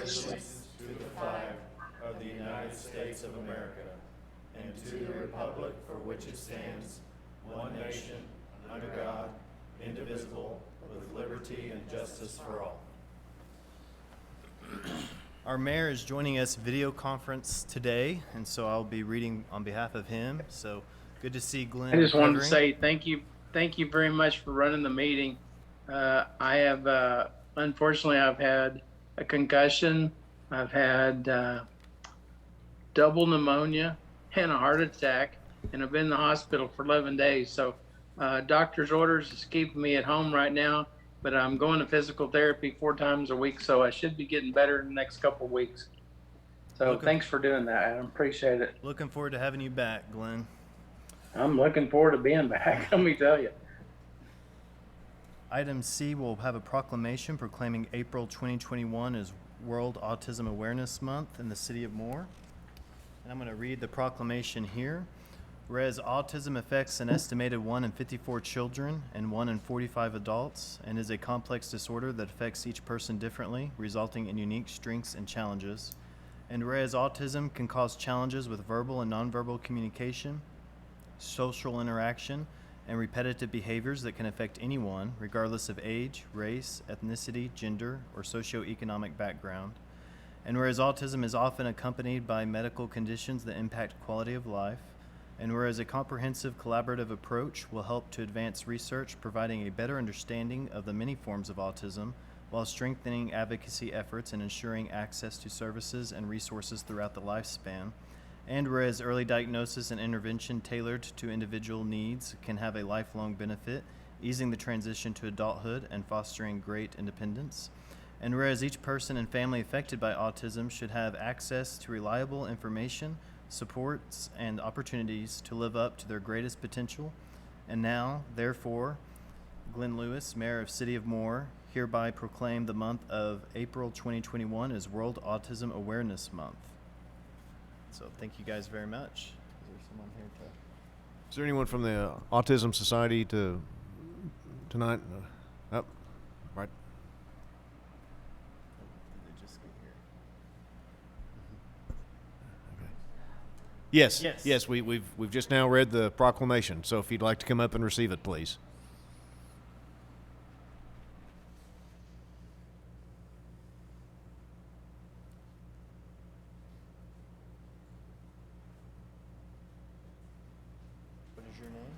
allegiance to the flag of the United States of America and to the republic for which it stands, one nation, under God, indivisible, with liberty and justice for all. Our mayor is joining us video conference today, and so I'll be reading on behalf of him. So good to see Glenn. I just wanted to recovering. say thank you very much for running the meeting. I have, unfortunately, I've had a concussion. I've had double pneumonia and a heart attack, and I've been in the hospital for 11 days. So doctor's orders is keeping me at home right now, but I'm going to physical therapy 4 times a week, so I should be getting better in the next couple of weeks. So thanks for doing that, Adam. Appreciate it. Looking forward to having you back, Glenn. I'm looking forward to being back, let me tell you. Item C will have a proclamation proclaiming April 2021 as World Autism Awareness Month in the city of Moore. And I'm going to read the proclamation here. Whereas autism affects an estimated 1 in 54 children and 1 in 45 adults, and is a complex disorder that affects each person differently, resulting in unique strengths and challenges. And whereas autism can cause challenges with verbal and nonverbal communication, social interaction, and repetitive behaviors that can affect anyone, regardless of age, race, ethnicity, gender, or socioeconomic background. And whereas autism is often accompanied by medical conditions that impact quality of life, and whereas a comprehensive collaborative approach will help to advance research providing a better understanding of the many forms of autism while strengthening advocacy efforts and ensuring access to services and resources throughout the lifespan, and whereas early diagnosis and intervention tailored to individual needs can have a lifelong benefit, easing the transition to adulthood and fostering great independence, and whereas each person and family affected by autism should have access to reliable information, supports, and opportunities to live up to their greatest potential. And now, therefore, Glenn Lewis, Mayor of City of Moore, hereby proclaim the month of April 2021 as World Autism Awareness Month. So thank you guys very much. Is there someone here to... Is there anyone from the Autism Society tonight? Right. Did they just get here? Yes. We've just now read the proclamation. So if you'd like to come up and receive it, please. What is your name?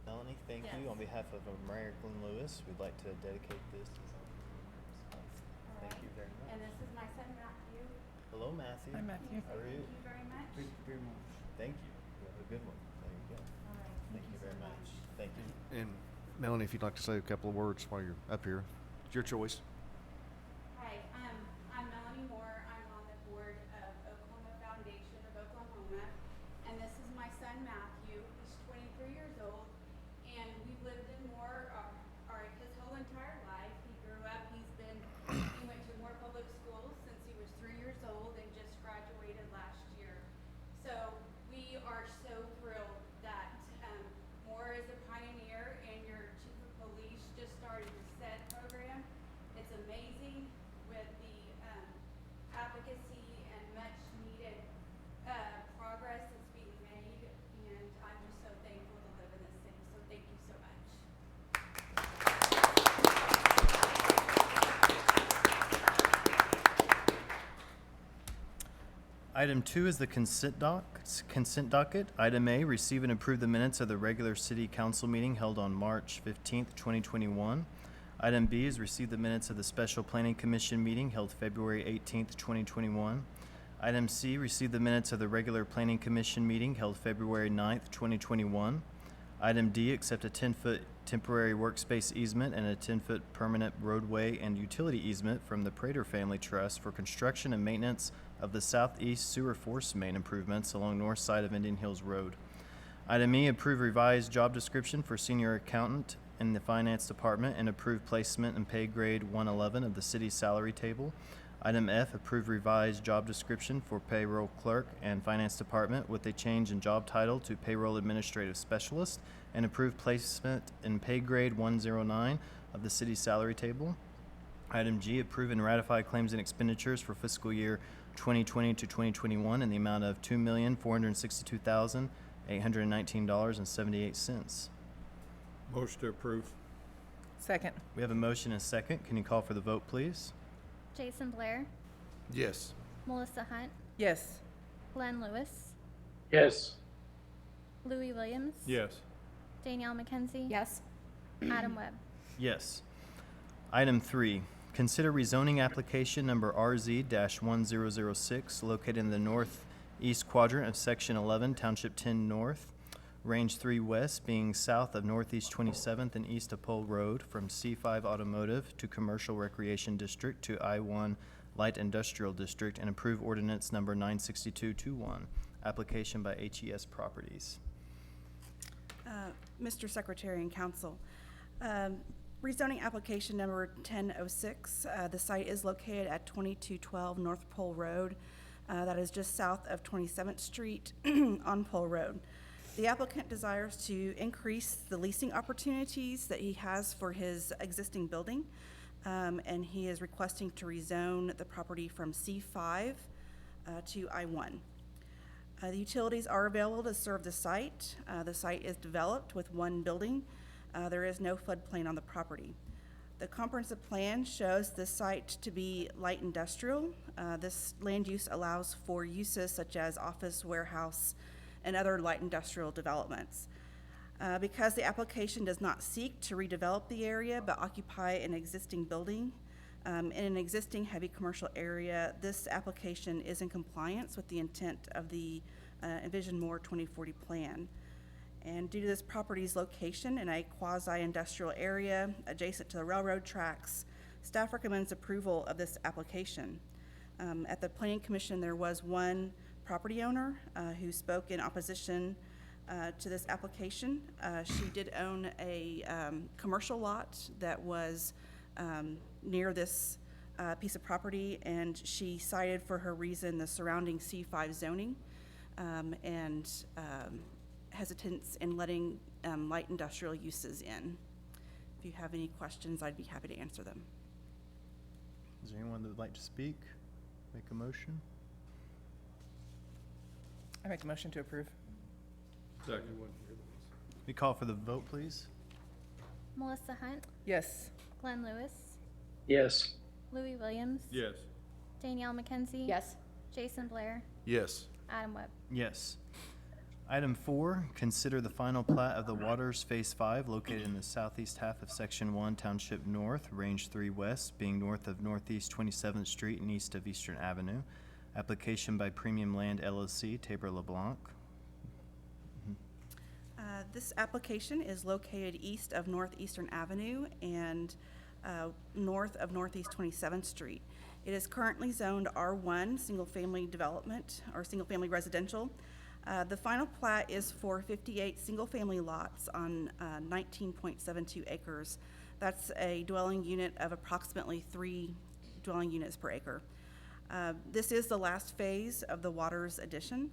Melanie, thank you. On behalf of Mayor Glenn Lewis, we'd like to dedicate this. Thank you very much. And this is my son Matthew. Hello, Matthew. Hi, Matthew. How are you? Thank you very much. Very much. Thank you. You have a good one. There you go. All right. Thank you very much. Thank you. And Melanie, if you'd like to say a couple of words while you're up here, it's your choice. Hi, I'm Melanie Moore. I'm on the board of Oklahoma Foundation of Oklahoma, and this is my son Matthew. He's 23 years old, and we've lived in Moore his whole entire life. He grew up. He went to Moore Public Schools since he was 3 years old and just graduated last year. So we are so thrilled that Moore is a pioneer, and your chief of police just started the SED program. It's amazing with the advocacy and much needed progress that's being made, and I'm just so thankful to live in this city. So thank you so much. Item 2 is the consent docket. Item A, receive and approve the minutes of the regular city council meeting held on March 15th, 2021. Item B is receive the minutes of the special planning commission meeting held February 18th, 2021. Item C, receive the minutes of the regular planning commission meeting held February 9th, 2021. Item D, accept a 10-foot temporary workspace easement and a 10-foot permanent roadway and utility easement from the Prater Family Trust for construction and maintenance of the southeast sewer force main improvements along north side of Indian Hills Road. Item E, approve revised job description for senior accountant in the finance department and approve placement and pay grade 111 of the city's salary table. Item F, approve revised job description for payroll clerk and finance department with a change in job title to payroll administrative specialist, and approve placement in pay grade 109 of the city's salary table. Item G, approve and ratify claims and expenditures for fiscal year 2020 to 2021 in the amount of $2,462,819.78. Motion to approve. Second. We have a motion and a second. Can you call for the vote, please? Jason Blair, Yes. Melissa Hunt, Yes. Glenn Lewis, Yes. Louis Williams, Yes. Danielle McKenzie, Yes. Adam Webb. Yes. Item 3, consider rezoning application number RZ-1006 located in the northeast quadrant of Section 11, Township 10 North, Range 3 West, being south of Northeast 27th and east of Pole Road, from C5 Automotive to Commercial Recreation District to I-1 Light Industrial District, and approve ordinance number 96221, application by HES Properties. Mr. Secretary and Council, rezoning application number 1006. The site is located at 2212 North Pole Road. That is just south of 27th Street on Pole Road. The applicant desires to increase the leasing opportunities that he has for his existing building, and he is requesting to rezone the property from C5 to I-1. The utilities are available to serve the site. The site is developed with one building. There is no floodplain on the property. The comprehensive plan shows the site to be light industrial. This land use allows for uses such as office, warehouse, and other light industrial developments. Because the application does not seek to redevelop the area but occupy an existing building in an existing heavy commercial area, this application is in compliance with the intent of the Envision More 2040 plan. And due to this property's location in a quasi-industrial area adjacent to the railroad tracks, staff recommends approval of this application. At the Planning Commission, there was one property owner who spoke in opposition to this application. She did own a commercial lot that was near this piece of property, and she cited for her reason the surrounding C5 zoning and hesitance in letting light industrial uses in. If you have any questions, I'd be happy to answer them. Is there anyone that would like to speak? Make a motion? I make a motion to approve. Second. We call for the vote, please? Melissa Hunt, Yes. Glenn Lewis, Yes. Louis Williams, Yes. Danielle McKenzie, Yes. Jason Blair, Yes. Adam Webb. Yes. Item 4, consider the final plat of the Waters Phase 5 located in the southeast half of Section 1, Township North, Range 3 West, being north of Northeast 27th Street and east of Eastern Avenue. Application by Premium Land LLC, Tabor LeBlanc. This application is located east of Northeastern Avenue and north of Northeast 27th Street. It is currently zoned R1, single-family development, or single-family residential. The final plat is for 58 single-family lots on 19.72 acres. That's a dwelling unit of approximately 3 dwelling units per acre. This is the last phase of the Waters addition.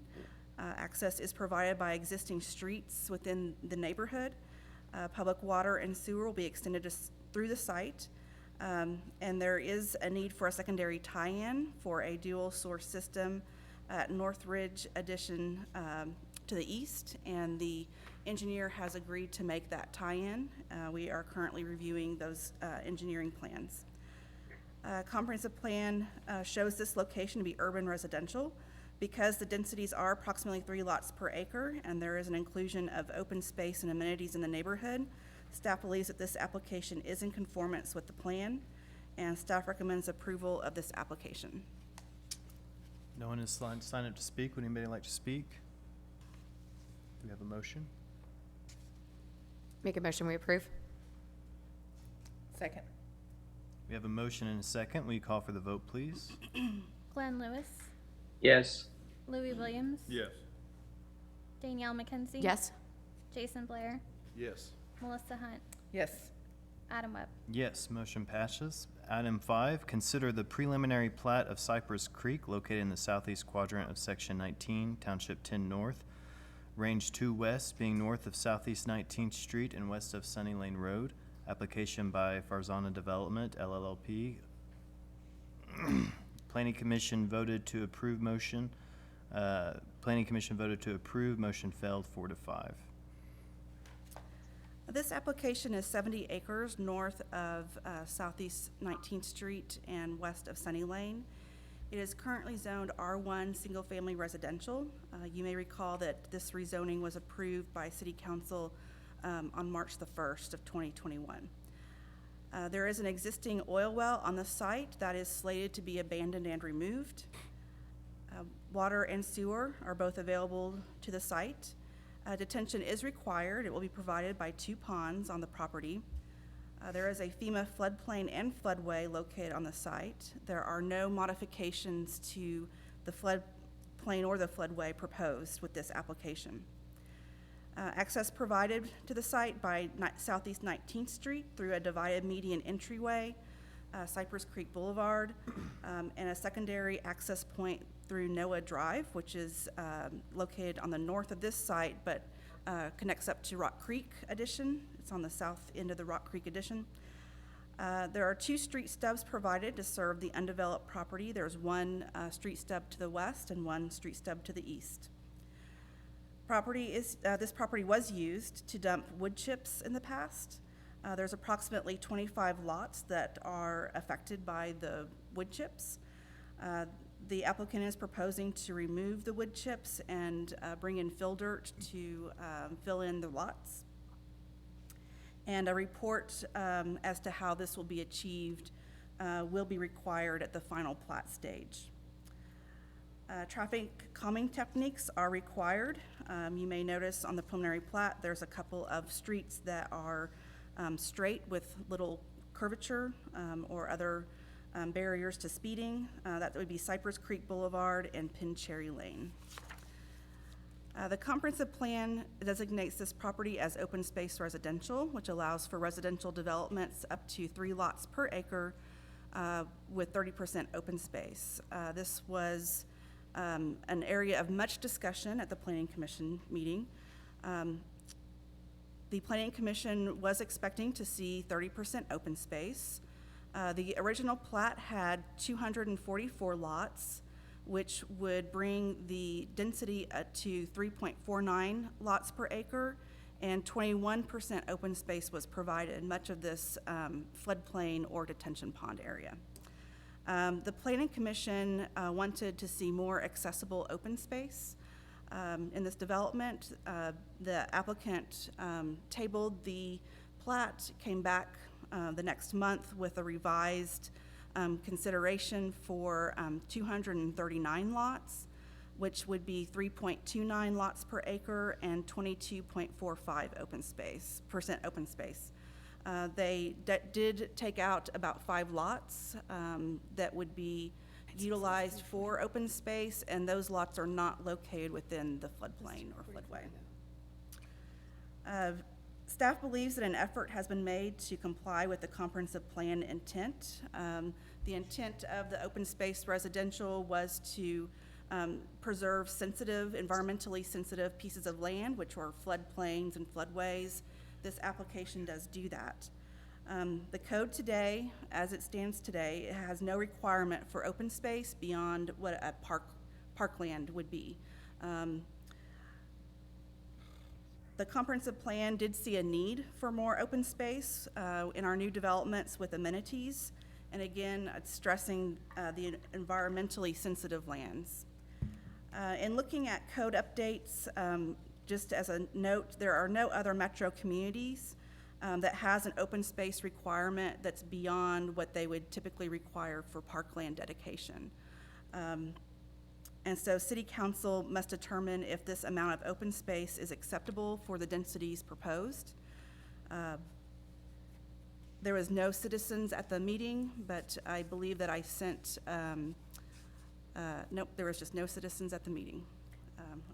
Access is provided by existing streets within the neighborhood. Public water and sewer will be extended through the site. And there is a need for a secondary tie-in for a dual source system at Northridge addition to the east, and the engineer has agreed to make that tie-in. We are currently reviewing those engineering plans. Comprehensive plan shows this location to be urban residential. Because the densities are approximately 3 lots per acre and there is an inclusion of open space and amenities in the neighborhood, staff believes that this application is in conformance with the plan, and staff recommends approval of this application. No one has signed up to speak. Would anybody like to speak? Do we have a motion? Make a motion, we approve. Second. We have a motion and a second. Will you call for the vote, please? Glenn Lewis, Yes. Louis Williams, Yes. Danielle McKenzie, Yes. Jason Blair, Yes. Melissa Hunt, Yes. Adam Webb. Yes, motion passes. Item 5, consider the preliminary plat of Cypress Creek located in the southeast quadrant of Section 19, Township 10 North, Range 2 West, being north of Southeast 19th Street and west of Sunny Lane Road. application by Farzana Development, LLP. Planning Commission voted to approve motion. Planning Commission voted to approve, motion failed 4-5. This application is 70 acres north of Southeast 19th Street and west of Sunny Lane. It is currently zoned R1 Single Family Residential. You may recall that this rezoning was approved by City Council on March the 1st of 2021. There is an existing oil well on the site that is slated to be abandoned and removed. Water and sewer are both available to the site. Detention is required. It will be provided by 2 ponds on the property. There is a FEMA floodplain and floodway located on the site. There are no modifications to the floodplain or the floodway proposed with this application. Access provided to the site by Southeast 19th Street through a divided median entryway, Cypress Creek Boulevard, and a secondary access point through Noah Drive, which is located on the north of this site, but connects up to Rock Creek Addition. It's on the south end of the Rock Creek Addition. There are 2 street stubs provided to serve the undeveloped property. There's 1 street stub to the west and 1 street stub to the east. This property was used to dump wood chips in the past. There's approximately 25 lots that are affected by the wood chips. The applicant is proposing to remove the wood chips and bring in fill dirt to fill in the lots. And a report as to how this will be achieved will be required at the final plat stage. Traffic calming techniques are required. You may notice on the preliminary plat, there's a couple of streets that are straight with little curvature or other barriers to speeding. That would be Cypress Creek Boulevard and Pin Cherry Lane. The comprehensive plan designates this property as open space residential, which allows for residential developments up to 3 lots per acre with 30% open space. This was an area of much discussion at the Planning Commission meeting. The Planning Commission was expecting to see 30% open space. The original plat had 244 lots, which would bring the density to 3.49 lots per acre, and 21% open space was provided, much of this floodplain or detention pond area. The Planning Commission wanted to see more accessible open space in this development. The applicant tabled the plat, came back the next month with a revised consideration for 239 lots, which would be 3.29 lots per acre and 22.45% open space. They did take out about 5 lots that would be utilized for open space, and those lots are not located within the floodplain or floodway. Staff believes that an effort has been made to comply with the comprehensive plan intent. The intent of the open space residential was to preserve environmentally sensitive pieces of land, which are floodplains and floodways. This application does do that. The code today, as it stands today, it has no requirement for open space beyond what a parkland would be. The comprehensive plan did see a need for more open space in our new developments with amenities, and again, it's stressing the environmentally sensitive lands. In looking at code updates, just as a note, there are no other metro communities that has an open space requirement that's beyond what they would typically require for parkland dedication. And so City Council must determine if this amount of open space is acceptable for the densities proposed. There was no citizens at the meeting, but I believe that I sent, nope, there was just no citizens at the meeting.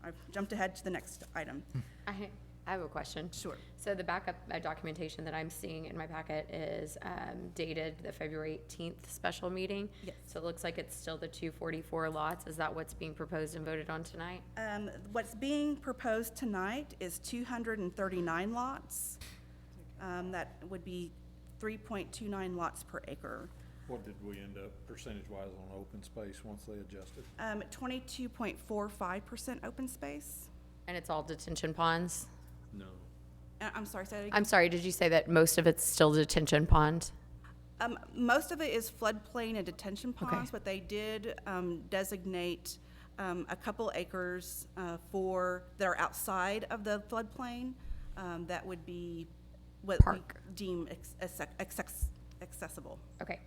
I've jumped ahead to the next item. I have a question. Sure. So the backup documentation that I'm seeing in my packet is dated the February 18th special meeting. Yes. So it looks like it's still the 244 lots. Is that what's being proposed and voted on tonight? What's being proposed tonight is 239 lots. That would be 3.29 lots per acre. What did we end up percentage-wise on open space once they adjusted? 22.45% open space. And it's all detention ponds? No. I'm sorry, say that again. I'm sorry, did you say that most of it's still detention pond? Most of it is floodplain and detention Okay. ponds, but they did designate a couple acres that are outside of the floodplain that would be what Park. we deem accessible. Okay.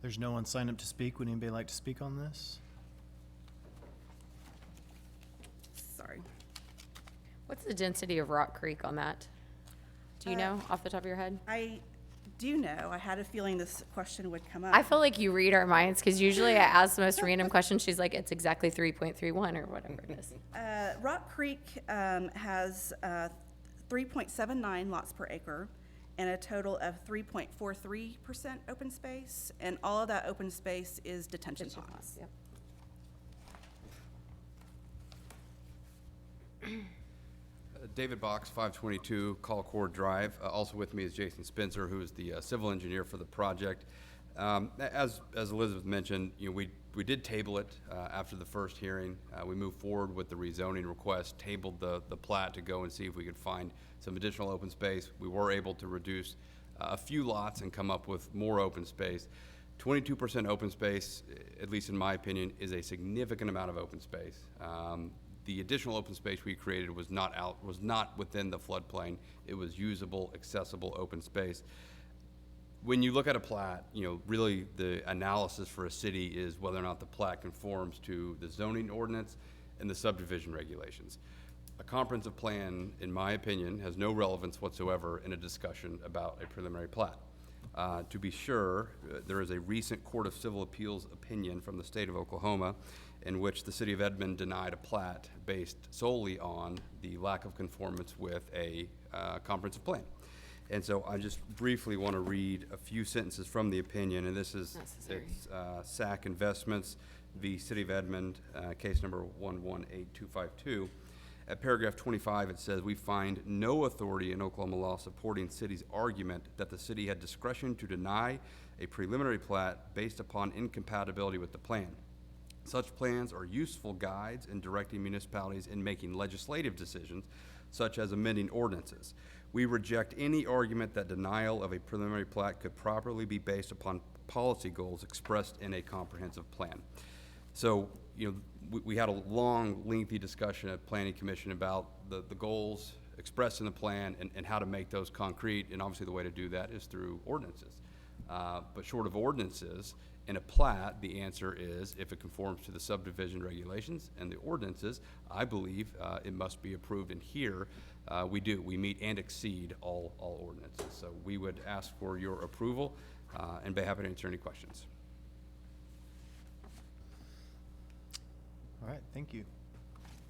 There's no one signed up to speak. Would anybody like to speak on this? Sorry. What's the density of Rock Creek on that? Do you know off the top of your head? I do know. I had a feeling this question would come up. I feel like you read our minds because usually I ask the most random question. She's like, it's exactly 3.31 or whatever it is. Rock Creek has 3.79 lots per acre and a total of 3.43% open space, and all of that open space is detention ponds. Yep. David Box, 522 Colcord Drive. Also with me is Jason Spencer, who is the civil engineer for the project. As Elizabeth mentioned, we did table it after the first hearing. We moved forward with the rezoning request, tabled the plat to go and see if we could find some additional open space. We were able to reduce a few lots and come up with more open space. 22% open space, at least in my opinion, is a significant amount of open space. The additional open space we created was not within the floodplain. It was usable, accessible open space. When you look at a plat, really the analysis for a city is whether or not the plat conforms to the zoning ordinance and the subdivision regulations. A comprehensive plan, in my opinion, has no relevance whatsoever in a discussion about a preliminary plat. To be sure, there is a recent Court of Civil Appeals opinion from the state of Oklahoma in which the city of Edmond denied a plat based solely on the lack of conformance with a comprehensive plan. And so I just briefly want to read a few sentences from the opinion, and this is SAC Investments v. City of Edmond, case number 118252. At paragraph 25, it says, "We find no authority in Oklahoma law supporting city's argument that the city had discretion to deny a preliminary plat based upon incompatibility with the plan. Such plans are useful guides in directing municipalities in making legislative decisions, such as amending ordinances. We reject any argument that denial of a preliminary plat could properly be based upon policy goals expressed in a comprehensive plan." So, we had a long, lengthy discussion at Planning Commission about the goals expressed in the plan and how to make those concrete, and obviously the way to do that is through ordinances. But short of ordinances, in a plat, the answer is if it conforms to the subdivision regulations and the ordinances, I believe it must be approved. And here, we meet and exceed all ordinances. So we would ask for your approval and be happy to answer any questions. All right, thank you.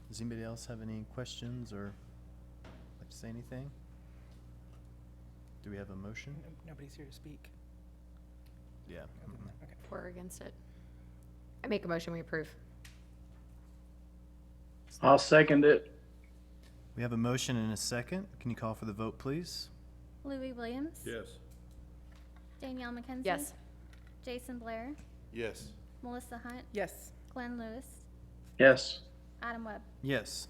Does anybody else have any questions or like to say anything? Do we have a motion? Nobody's here to speak. Yeah. Okay. For or against it? I make a motion, we approve. I'll second it. We have a motion and a second. Can you call for the vote, please? Louis Williams. Yes. Danielle McKenzie. Yes. Jason Blair. Yes. Melissa Hunt. Yes. Glenn Lewis. Yes. Adam Webb. Yes.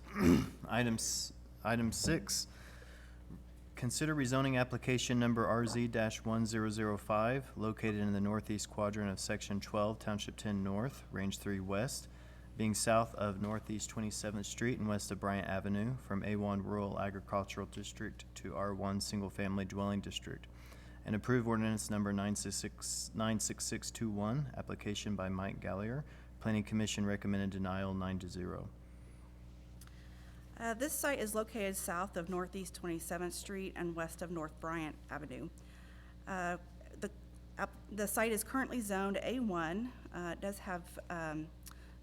Item 6, consider rezoning application number RZ-1005, located in the northeast quadrant of Section 12, Township 10 North, Range 3 West, being south of Northeast 27th Street and west of Bryant Avenue, from A1 Rural Agricultural District to R1 Single Family Dwelling District, and approve ordinance number 96621, application by Mike Gallier. Planning Commission recommended denial 9-0. This site is located south of Northeast 27th Street and west of North Bryant Avenue. The site is currently zoned A1. It does have, I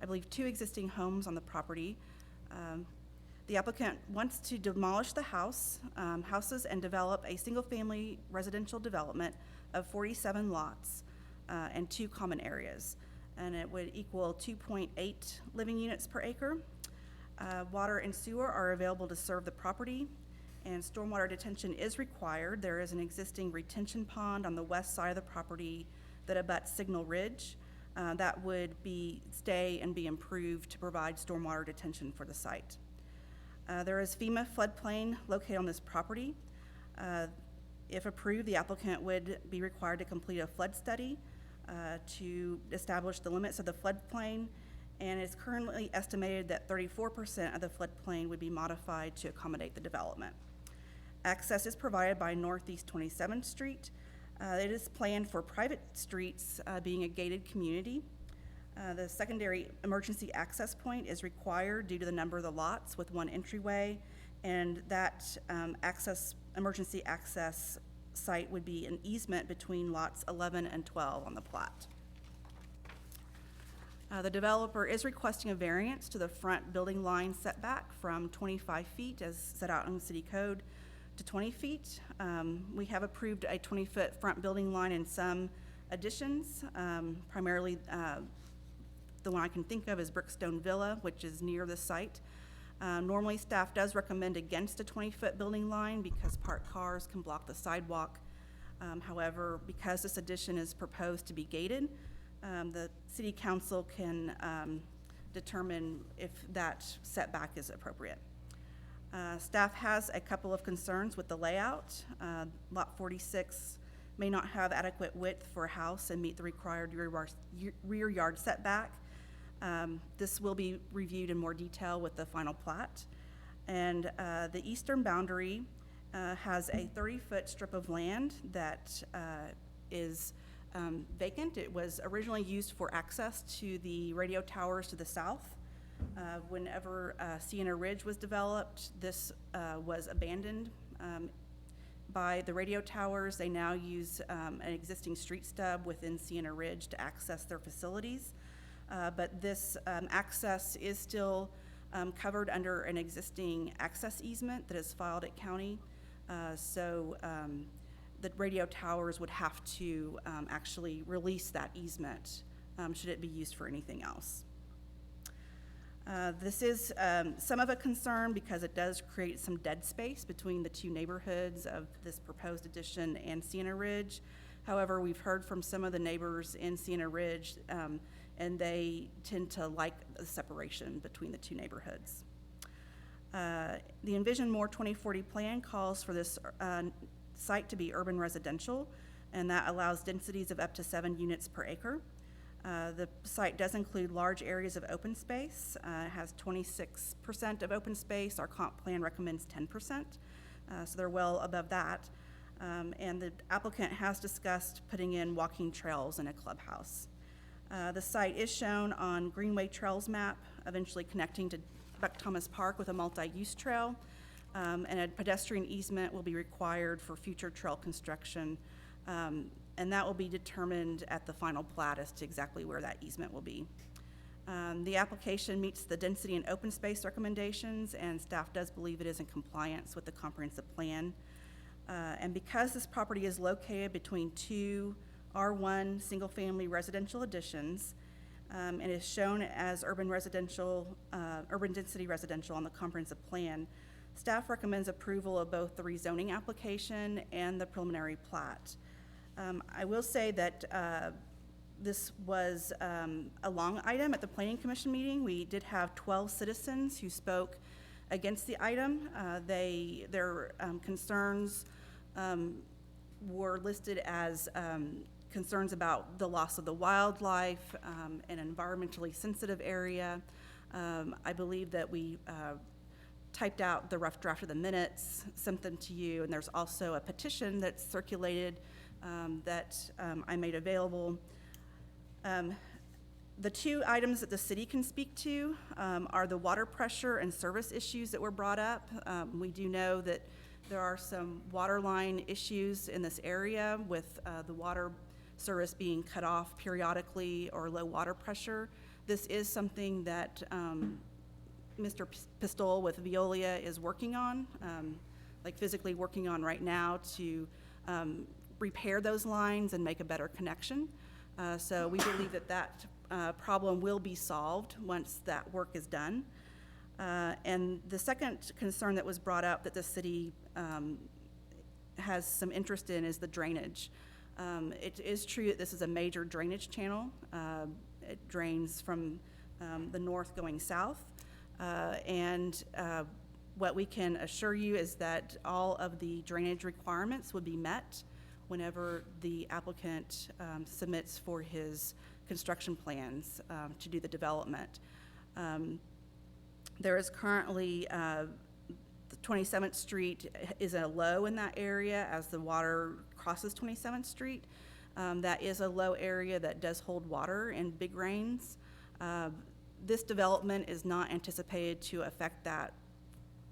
believe, 2 existing homes on the property. The applicant wants to demolish the houses and develop a single-family residential development of 47 lots and 2 common areas. And it would equal 2.8 living units per acre. Water and sewer are available to serve the property. and stormwater detention is required. There is an existing retention pond on the west side of the property that abuts Signal Ridge. That would stay and be improved to provide stormwater detention for the site. There is FEMA floodplain located on this property. If approved, the applicant would be required to complete a flood study to establish the limits of the floodplain, and it's currently estimated that 34% of the floodplain would be modified to accommodate the development. Access is provided by Northeast 27th Street. It is planned for private streets being a gated community. The secondary emergency access point is required due to the number of the lots with one entryway, and that emergency access site would be an easement between lots 11 and 12 on the plat. The developer is requesting a variance to the front building line setback from 25 feet as set out in the city code to 20 feet. We have approved a 20-foot front building line in some additions, primarily the one I can think of is Brickstone Villa, which is near the site. Normally, staff does recommend against a 20-foot building line because parked cars can block the sidewalk. However, because this addition is proposed to be gated, the city council can determine if that setback is appropriate. Staff has a couple of concerns with the layout. Lot 46 may not have adequate width for a house and meet the required rear yard setback. This will be reviewed in more detail with the final plat. And the eastern boundary has a 30-foot strip of land that is vacant. It was originally used for access to the radio towers to the south. Whenever Sienna Ridge was developed, this was abandoned by the radio towers. They now use an existing street stub within Sienna Ridge to access their facilities. But this access is still covered under an existing access easement that is filed at county. So the radio towers would have to actually release that easement should it be used for anything else. This is some of a concern because it does create some dead space between the two neighborhoods of this proposed addition and Sienna Ridge. However, we've heard from some of the neighbors in Sienna Ridge and they tend to like the separation between the two neighborhoods. The Envision More 2040 plan calls for this site to be urban residential, and that allows densities of up to 7 units per acre. The site does include large areas of open space. It has 26% of open space. Our comp plan recommends 10%, so they're well above that. And the applicant has discussed putting in walking trails and a clubhouse. The site is shown on Greenway Trails map, eventually connecting to Buck Thomas Park with a multi-use trail, and a pedestrian easement will be required for future trail construction, and that will be determined at the final plat as to exactly where that easement will be. The application meets the density and open space recommendations, and staff does believe it is in compliance with the comprehensive plan. And because this property is located between two R1 single-family residential additions, and is shown as urban density residential on the comprehensive plan, staff recommends approval of both the rezoning application and the preliminary plat. I will say that this was a long item at the Planning Commission meeting. We did have 12 citizens who spoke against the item. Their concerns were listed as concerns about the loss of the wildlife, an environmentally sensitive area. I believe that we typed out the rough draft of the minutes, sent them to you, and there's also a petition that's circulated that I made available. The two items that the city can speak to are the water pressure and service issues that were brought up. We do know that there are some water line issues in this area with the water service being cut off periodically or low water pressure. This is something that Mr. Pistol with Veolia is working on, like physically working on right now to repair those lines and make a better connection. So we believe that that problem will be solved once that work is done. And the second concern that was brought up that the city has some interest in is the drainage. It is true that this is a major drainage channel. It drains from the north going south. What we can assure you is that all of the drainage requirements would be met whenever the applicant submits for his construction plans to do the development. There is currently the 27th Street is a low in that area as the water crosses 27th Street. That is a low area that does hold water in big rains. This development is not anticipated to affect that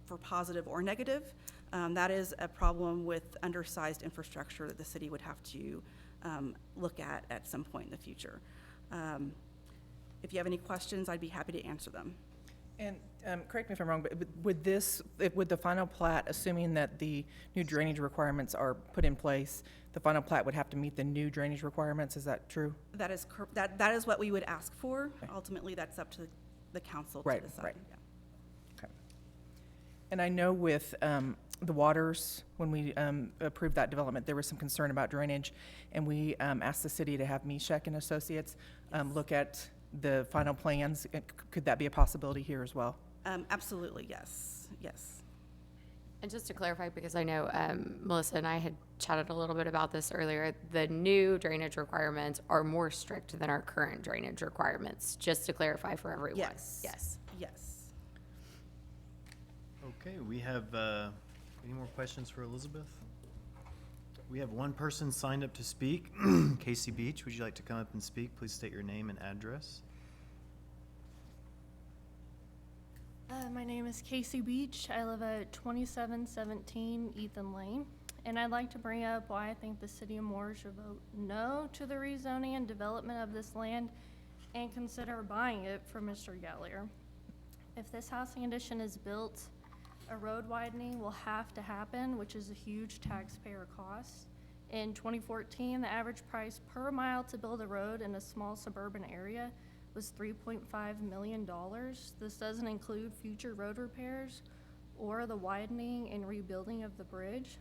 for positive or negative. That is a problem with undersized infrastructure that the city would have to look at some point in the future. If you have any questions, I'd be happy to answer them. And correct me if I'm wrong, but would the final plat, assuming that the new drainage requirements are put in place, the final plat would have to meet the new drainage requirements? Is that true? That is that is what we would ask for. Okay. Ultimately, that's up to the council to decide. Right. Yeah. Okay. And I know with the waters, when we approved that development, there was some concern about drainage, and we asked the city to have Meshach and Associates look at the final plans. Could that be a possibility here as well? Absolutely, yes, yes. And just to clarify, because I know Melissa and I had chatted a little bit about this earlier, the new drainage requirements are more strict than our current drainage requirements, just to clarify for everyone. Yes. Yes. Yes. Okay, we have, any more questions for Elizabeth? We have one person signed up to speak. Casey Beach, would you like to come up and speak? Please state your name and address. My name is Casey Beach. I live at 2717 Ethan Lane. And I'd like to bring up why I think the city of Moore should vote no to the rezoning and development of this land and consider buying it from Mr. Gallier. If this housing addition is built, a road widening will have to happen, which is a huge taxpayer cost. In 2014, the average price per mile to build a road in a small suburban area was $3.5 million. This doesn't include future road repairs or the widening and rebuilding of the bridge.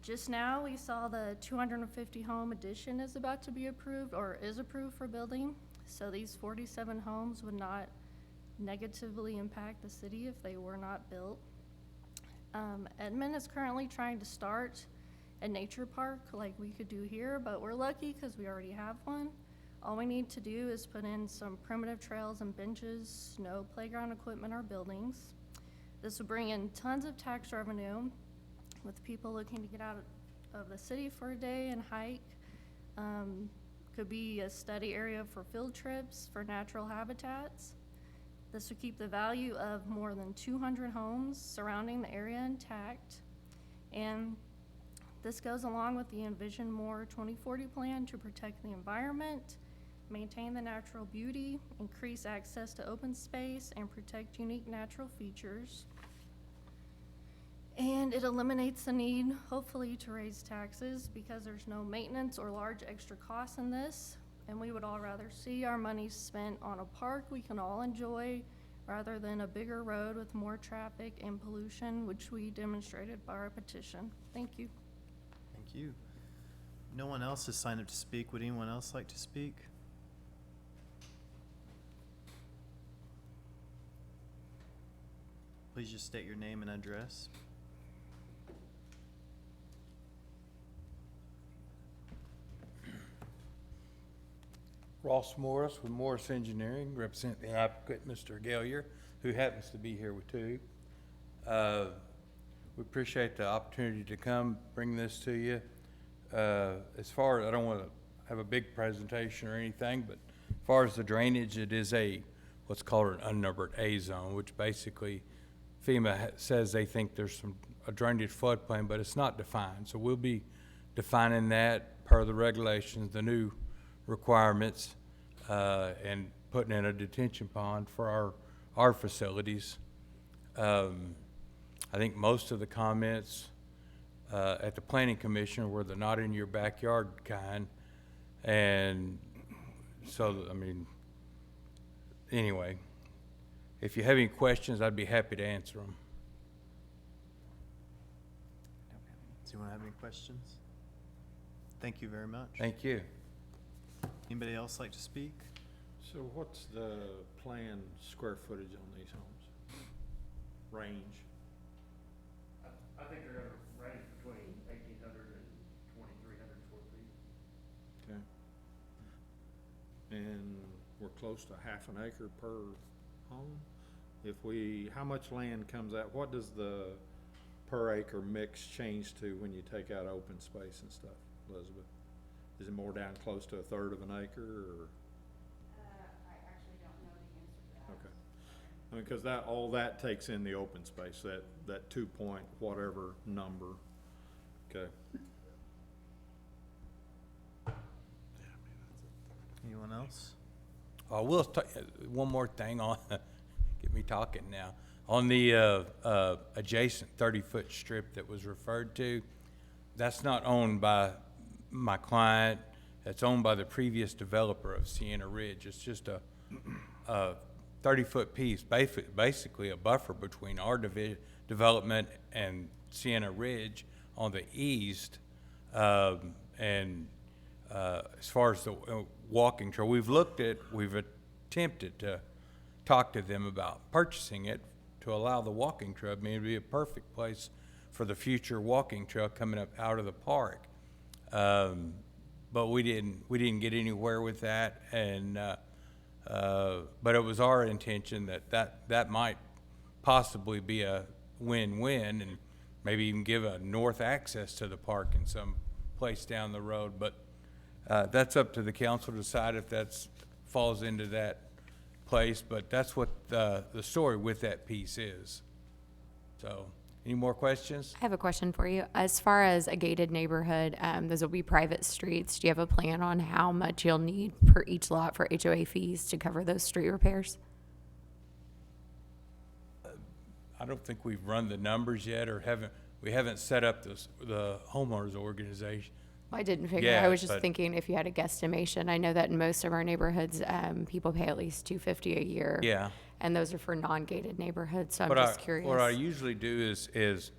Just now, we saw the 250 home addition is about to be approved or is approved for building. So these 47 homes would not negatively impact the city if they were not built. Edmond is currently trying to start a nature park like we could do here, but we're lucky because we already have one. All we need to do is put in some primitive trails and benches, no playground equipment or buildings. This will bring in tons of tax revenue with people looking to get out of the city for a day and hike. Could be a study area for field trips, for natural habitats. This would keep the value of more than 200 homes surrounding the area intact. And this goes along with the Envision More 2040 plan to protect the environment, maintain the natural beauty, increase access to open space, and protect unique natural features. And it eliminates the need, hopefully, to raise taxes because there's no maintenance or large extra costs in this. And we would all rather see our money spent on a park we can all enjoy rather than a bigger road with more traffic and pollution, which we demonstrated by our petition. Thank you. Thank you. No one else has signed up to speak. Would anyone else like to speak? Please just state your name and address. Ross Morris with Morris Engineering, represent the applicant, Mr. Gallier, who happens to be here too. We appreciate the opportunity to come bring this to you. As far as, I don't want to have a big presentation or anything, but as far as the drainage, it is what's called an unnumbered A zone, which basically FEMA says they think there's a drainage floodplain, but it's not defined. So we'll be defining that per the regulations, the new requirements, and putting in a detention pond for our facilities. I think most of the comments at the Planning Commission were the not in your backyard kind. And so, I mean, anyway, if you have any questions, I'd be happy to answer them. anyone have any questions? Thank you very much. Thank you. Anybody else like to speak? So what's the planned square footage on these homes? Range? I think they're gonna range between 1,800 and 2,300 square feet. Okay. And we're close to half an acre per home? How much land comes out, what does the per acre mix change to when you take out open space and stuff, Elizabeth? Is it more down close to a third of an acre, or? I actually don't know the answer to that. Okay. I mean, cause all that takes in the open space, that 2 point whatever number. Okay. Anyone else? We'll one more thing on, get me talking now. On the adjacent 30-foot strip that was referred to, that's not owned by my client. It's owned by the previous developer of Sienna Ridge. It's just a 30-foot piece, basically a buffer between our development and Sienna Ridge on the east. As far as the walking trail, we've attempted to talk to them about purchasing it to allow the walking trail. I mean, it'd be a perfect place for the future walking trail coming up out of the park. But we didn't get anywhere with that, and but it was our intention that might possibly be a win-win, and maybe even give a north access to the park in some place down the road. But that's up to the council to decide if that falls into that place. But that's what the story with that piece is. So, any more questions? I have a question for you. As far as a gated neighborhood, those will be private streets. Do you have a plan on how much you'll need per each lot for HOA fees to cover those street repairs? I don't think we've run the numbers yet, or we haven't set up the homeowners organization. I didn't figure. Yeah, I was just but- thinking if you had a guesstimation. I know that in most of our neighborhoods, people pay at least $250 a year. Yeah. And those are for non-gated neighborhoods, so I'm What just curious. What I usually do is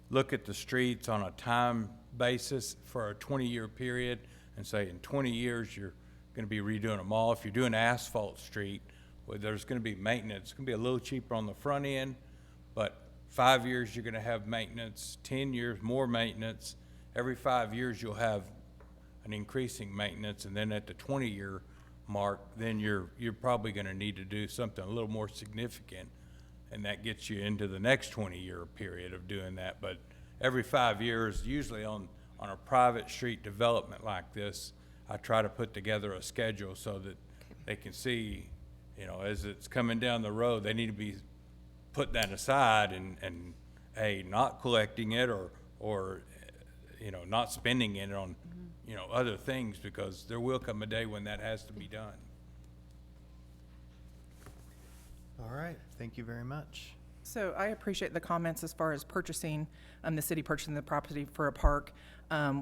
look at the streets on a time basis for a 20-year period and say in 20 years you're going to be redoing them all. If you're doing asphalt street, well, there's going to be maintenance. It's going to be a little cheaper on the front end, but 5 years you're going to have maintenance, 10 years more maintenance. Every 5 years you'll have an increasing maintenance, and then at the 20-year mark, then you're probably going to need to do something a little more significant, and that gets you into the next 20-year period of doing that. But every 5 years, usually on a private street development like this, I try to put together a schedule so that they can see, as it's coming down the road, they need to be putting that aside and not collecting it or not spending it on other things, because there will come a day when that has to be done. All right, thank you very much. So I appreciate the comments as far as purchasing, the city purchasing the property for a park.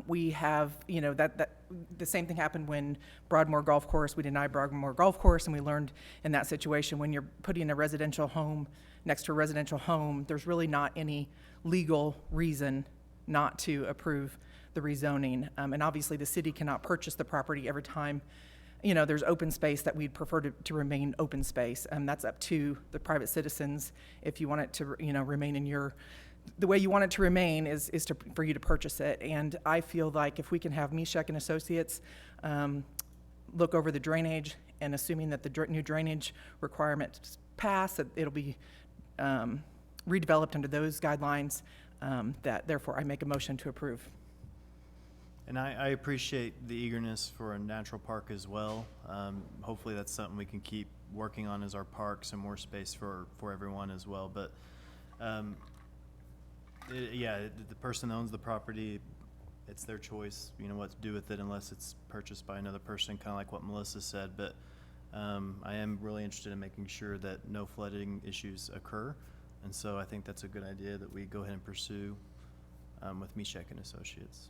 We have, that the same thing happened when Broadmoor Golf Course, we denied Broadmoor Golf Course, and we learned in that situation, when you're putting a residential home next to a residential home, there's really not any legal reason not to approve the rezoning. And obviously the city cannot purchase the property every time, there's open space that we'd prefer to remain open space. That's up to the private citizens. If you want it to, remain in the way you want it to remain is for you to purchase it. And I feel like if we can have Mishek and Associates look over the drainage, and assuming that the new drainage requirements pass, that it'll be redeveloped under those guidelines, that therefore I make a motion to approve. And I appreciate the eagerness for a natural park as well. Hopefully that's something we can keep working on as our parks and more space for everyone as well. But the person that owns the property, it's their choice, what to do with it, unless it's purchased by another person, kind of like what Melissa said. But I am really interested in making sure that no flooding issues occur. And so I think that's a good idea that we go ahead and pursue with Mishek and Associates.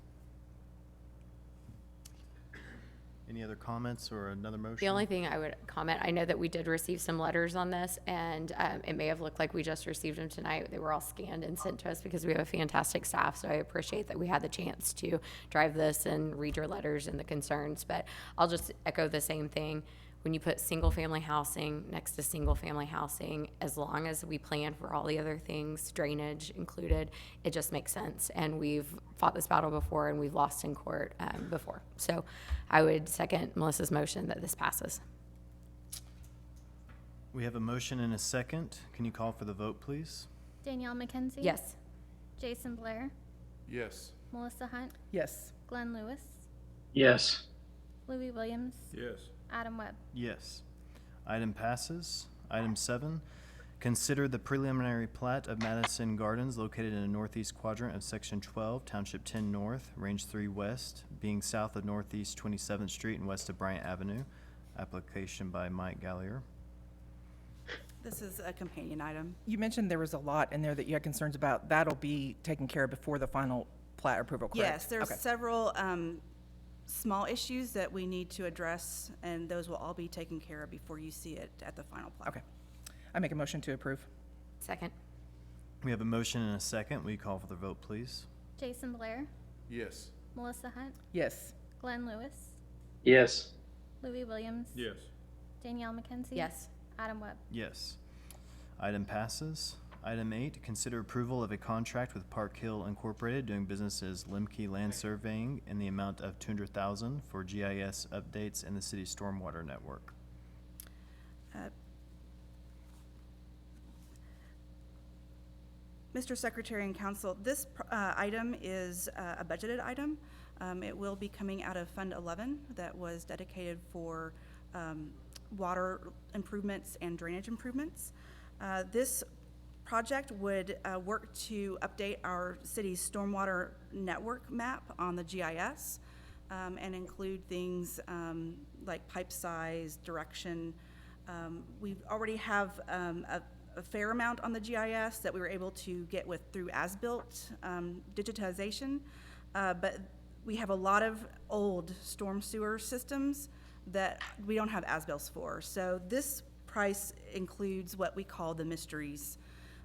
Any other comments or another motion? The only thing I would comment, I know that we did receive some letters on this, and it may have looked like we just received them tonight. They were all scanned and sent to us because we have a fantastic staff, so I appreciate that we had the chance to drive this and read your letters and the concerns. But I'll just echo the same thing. When you put single-family housing next to single-family housing, as long as we plan for all the other things, drainage included, it just makes sense. And we've fought this battle before, and we've lost in court before. So I would second Melissa's motion that this passes. We have a motion and a second. Can you call for the vote, please? Danielle McKenzie? Yes. Jason Blair? Yes. Melissa Hunt? Yes. Glenn Lewis? Yes. Louis Williams? Yes. Adam Webb? Yes. Item passes. Item 7, consider the preliminary plat of Madison Gardens located in the northeast quadrant of Section 12, Township 10 North, Range 3 West, being south of Northeast 27th Street and west of Bryant Avenue. Application by Mike Gallier. This is a companion item. You mentioned there was a lot in there that you had concerns about. That'll be taken care of before the final plat approval, correct? Yes, there's Okay. several small issues that we need to address, and those will all be taken care of before you see it at the final plat. Okay. I make a motion to approve. Second. We have a motion and a second. Will you call for the vote, please? Jason Blair? Yes. Melissa Hunt? Yes. Glenn Lewis? Yes. Louis Williams? Yes. Danielle McKenzie? Yes. Adam Webb? Yes. Item passes. Item 8, consider approval of a contract with Park Hill Incorporated doing business as Limkey Land Surveying in the amount of $200,000 for GIS updates in the city's stormwater network. Mr. Secretary and Council, this item is a budgeted item. It will be coming out of Fund 11 that was dedicated for water improvements and drainage improvements. This project would work to update our city's stormwater network map on the GIS and include things like pipe size, direction. We already have a fair amount on the GIS that we were able to get with through as-built digitization, but we have a lot of old storm sewer systems that we don't have as-bills for. So this price includes what we call the mysteries.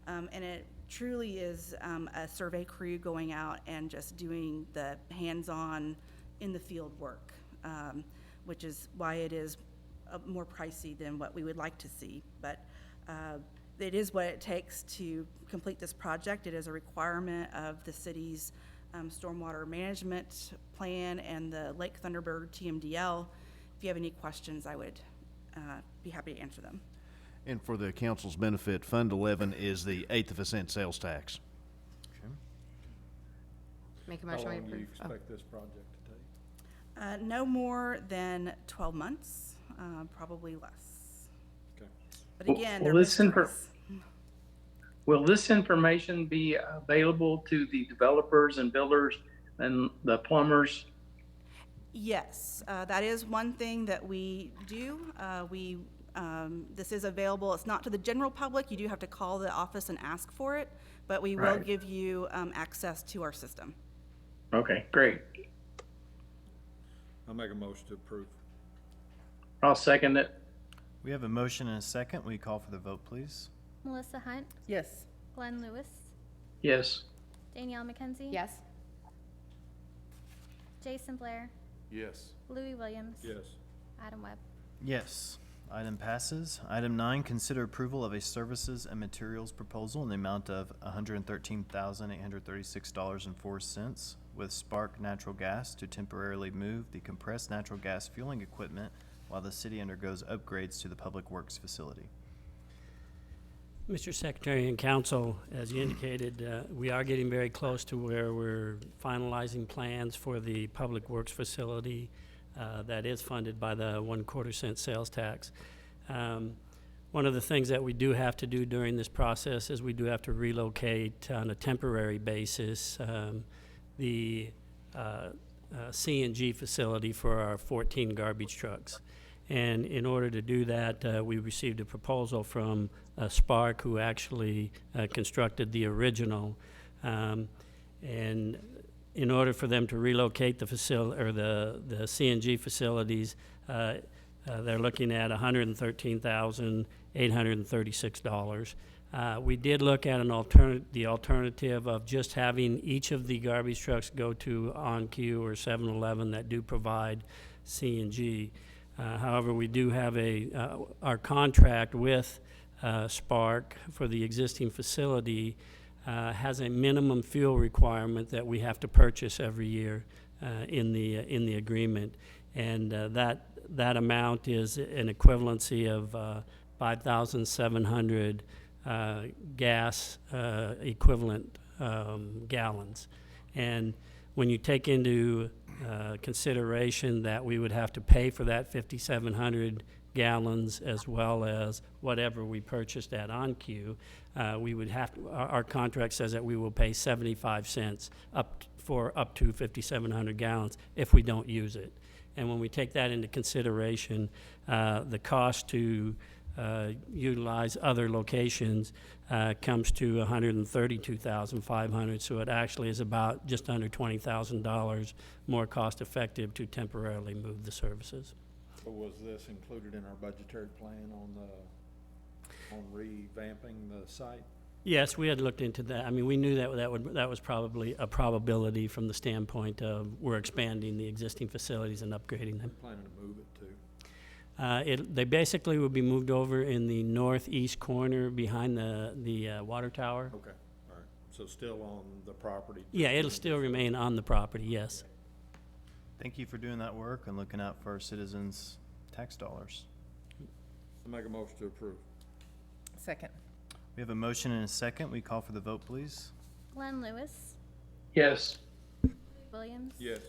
And it truly is a survey crew going out and just doing the hands-on in the field work, which is why it is more pricey than what we would like to see. But it is what it takes to complete this project. It is a requirement of the city's stormwater management plan and the Lake Thunderbird TMDL. If you have any questions, I would be happy to answer them. And for the council's benefit, Fund 11 is the 1/8 of a cent sales tax. Okay. Make a How motion. we long do you approve. Oh. expect this project to take? No more than 12 months, probably less. Okay. But Well, again, well, they're this infor- mysteries. Will this information be available to the developers and builders and the plumbers? Yes, that is one thing that we do. This is available, it's not to the general public, you do have to call the office and ask for it, but we will Right. give you access to our system. Okay, great. I'll make a motion to approve. I'll second it. We have a motion and a second. Will you call for the vote, please? Melissa Hunt? Yes. Glenn Lewis? Yes. Danielle McKenzie? Yes. Jason Blair? Yes. Louis Williams? Yes. Adam Webb? Yes. Item passes. Item 9, consider approval of a services and materials proposal in the amount of $113,836.04 with Spark Natural Gas to temporarily move the compressed natural gas fueling equipment while the city undergoes upgrades to the Public Works facility. Mr. Secretary and Council, as you indicated, we are getting very close to where we're finalizing plans for the Public Works facility that is funded by the 1/4 cent sales tax. One of the things that we do have to do during this process is we do have to relocate on a temporary basis the CNG facility for our 14 garbage trucks. And in order to do that, we received a proposal from Spark, who actually constructed the original. And in order for them to relocate the facility, or the CNG facilities, they're looking at $113,836. We did look at the alternative of just having each of the garbage trucks go to OnQ or 7-Eleven that do provide CNG. However, we do have our contract with Spark for the existing facility has a minimum fuel requirement that we have to purchase every year in the agreement, and that amount is an equivalency of 5,700 gas equivalent gallons. And when you take into consideration that we would have to pay for that 5,700 gallons as well as whatever we purchased at OnQ, we would have to, our contract says that we will pay 75 cents for up to 5,700 gallons if we don't use it. And when we take that into consideration, the cost to utilize other locations comes to $132,500. So it actually is about just under $20,000 more cost effective to temporarily move the services. So was this included in our budgetary plan on revamping the site? Yes, we had looked into that. I mean, we knew that was probably a probability from the standpoint of we're expanding the existing facilities and upgrading them. Planning to move it to? They basically would be moved over in the northeast corner behind the water tower. Okay, all right. So still on the property? Yeah, it'll still remain on the property, yes. Thank you for doing that work and looking out for our citizens' tax dollars. I make a motion to approve. Second. We have a motion and a second. We call for the vote, please. Glenn Lewis, Yes. Williams. Yes.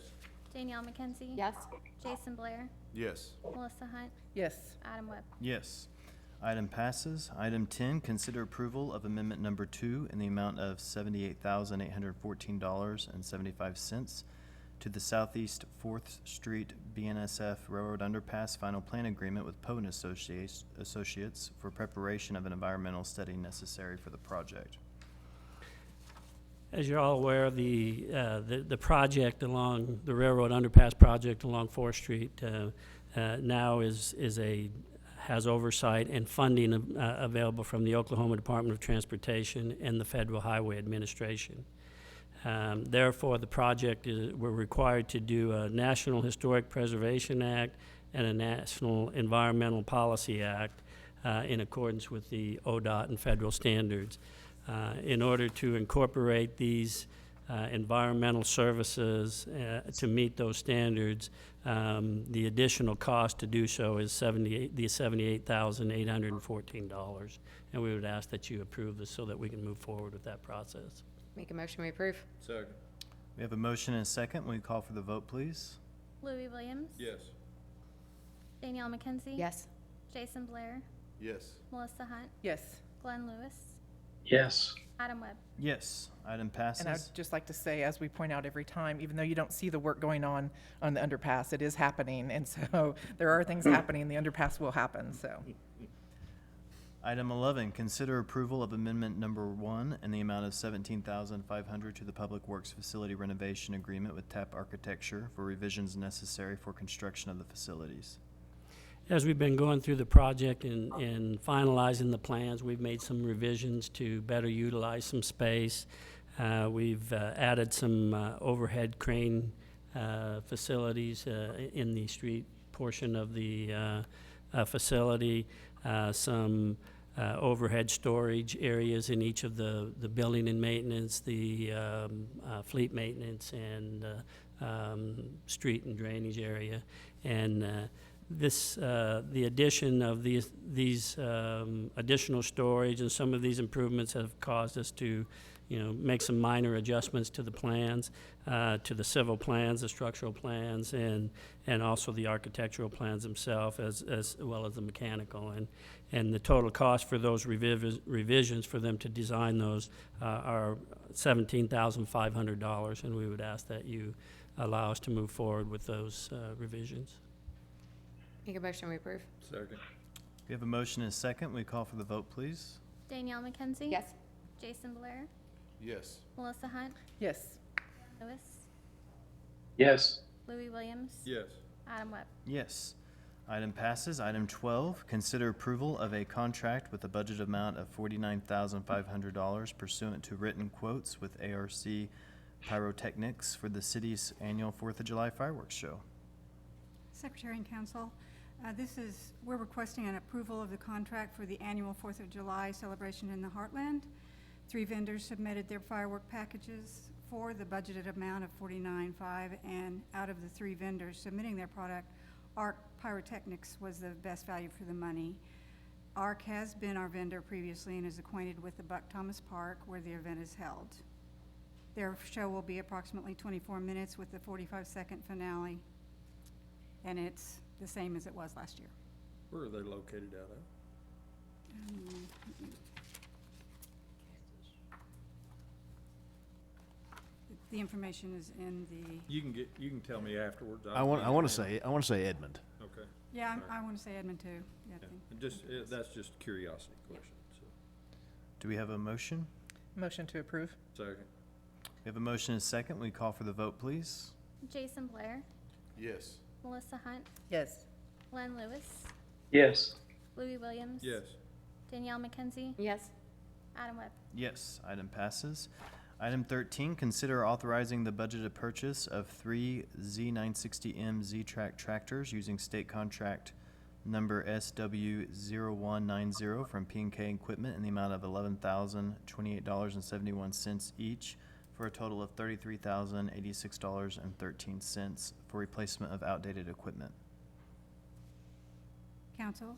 Danielle McKenzie. Yes. Jason Blair. Yes. Melissa Hunt. Yes. Adam Webb. Yes. Item passes. Item 10, consider approval of amendment number 2 in the amount of $78,814.75 to the Southeast 4th Street BNSF Railroad Underpass Final Plan Agreement with Poe and Associates for preparation of an environmental study necessary for the project. As you're all aware, the project along the railroad underpass project along 4th Street now has oversight and funding available from the Oklahoma Department of Transportation and the Federal Highway Administration. Therefore, the project we're required to do a National Historic Preservation Act and a National Environmental Policy Act in accordance with the ODOT and federal standards. In order to incorporate these environmental services to meet those standards, the additional cost to do so is $78,814. And we would ask that you approve this so that we can move forward with that process. Make a motion, we approve. Second. We have a motion and a second. Will you call for the vote, please? Louis Williams. Yes. Danielle McKenzie. Yes. Jason Blair. Yes. Melissa Hunt. Yes. Glenn Lewis. Yes. Adam Webb. Yes. Item passes. And I'd just like to say, as we point out every time, even though you don't see the work going on the underpass, it is happening. And so there are things happening. The underpass will happen, so. Item 11, consider approval of amendment number 1 in the amount of $17,500 to the Public Works Facility Renovation Agreement with TAP Architecture for revisions necessary for construction of the facilities. As we've been going through the project and finalizing the plans, we've made some revisions to better utilize some space. We've added some overhead crane facilities in the street portion of the facility, some overhead storage areas in each of the building and maintenance, the fleet maintenance, and street and drainage area. And the addition of these additional storage and some of these improvements have caused us to, make some minor adjustments to the plans, to the civil plans, the structural plans, and also the architectural plans themselves, as well as the mechanical. And the total cost for those revisions for them to design those are $17,500, and we would ask that you allow us to move forward with those revisions. Make a motion, we approve. Second. We have a motion and a second. Will you call for the vote, please? Danielle McKenzie. Yes. Jason Blair. Yes. Melissa Hunt. Yes. Lewis. Yes. Louis Williams. Yes. Adam Webb. Yes. Item passes. Item 12, consider approval of a contract with a budget amount of $49,500 pursuant to written quotes with ARC Pyrotechnics for the city's annual 4th of July fireworks show. Secretary and Council, we're requesting an approval of the contract for the annual 4th of July celebration in the Heartland. 3 vendors submitted their firework packages for the budgeted amount of $49,500, and out of the 3 vendors submitting their product, ARC Pyrotechnics was the best value for the money. ARC has been our vendor previously and is acquainted with the Buck Thomas Park where the event is held. Their show will be approximately 24 minutes with the 45-second finale, and it's the same as it was last year. Where are they located out of? The information is in the, You can tell me afterwards. I want to say Edmond. Okay. yeah, I want to say Edmond too. Yeah, I Yeah. think. And just, that's just curiosity question, so. Do we have a motion? Motion to approve. Second. We have a motion and a second. We call for the vote, please. Jason Blair. Yes. Melissa Hunt. Yes. Glenn Lewis. Yes. Louis Williams. Yes. Danielle McKenzie. Yes. Adam Webb. Yes, item passes. Item 13, consider authorizing the budgeted purchase of 3 Z960M Z-Track tractors using state contract number SW0190 from P&K Equipment in the amount of $11,028.71 each, for a total of $33,086.13 for replacement of outdated equipment. Council,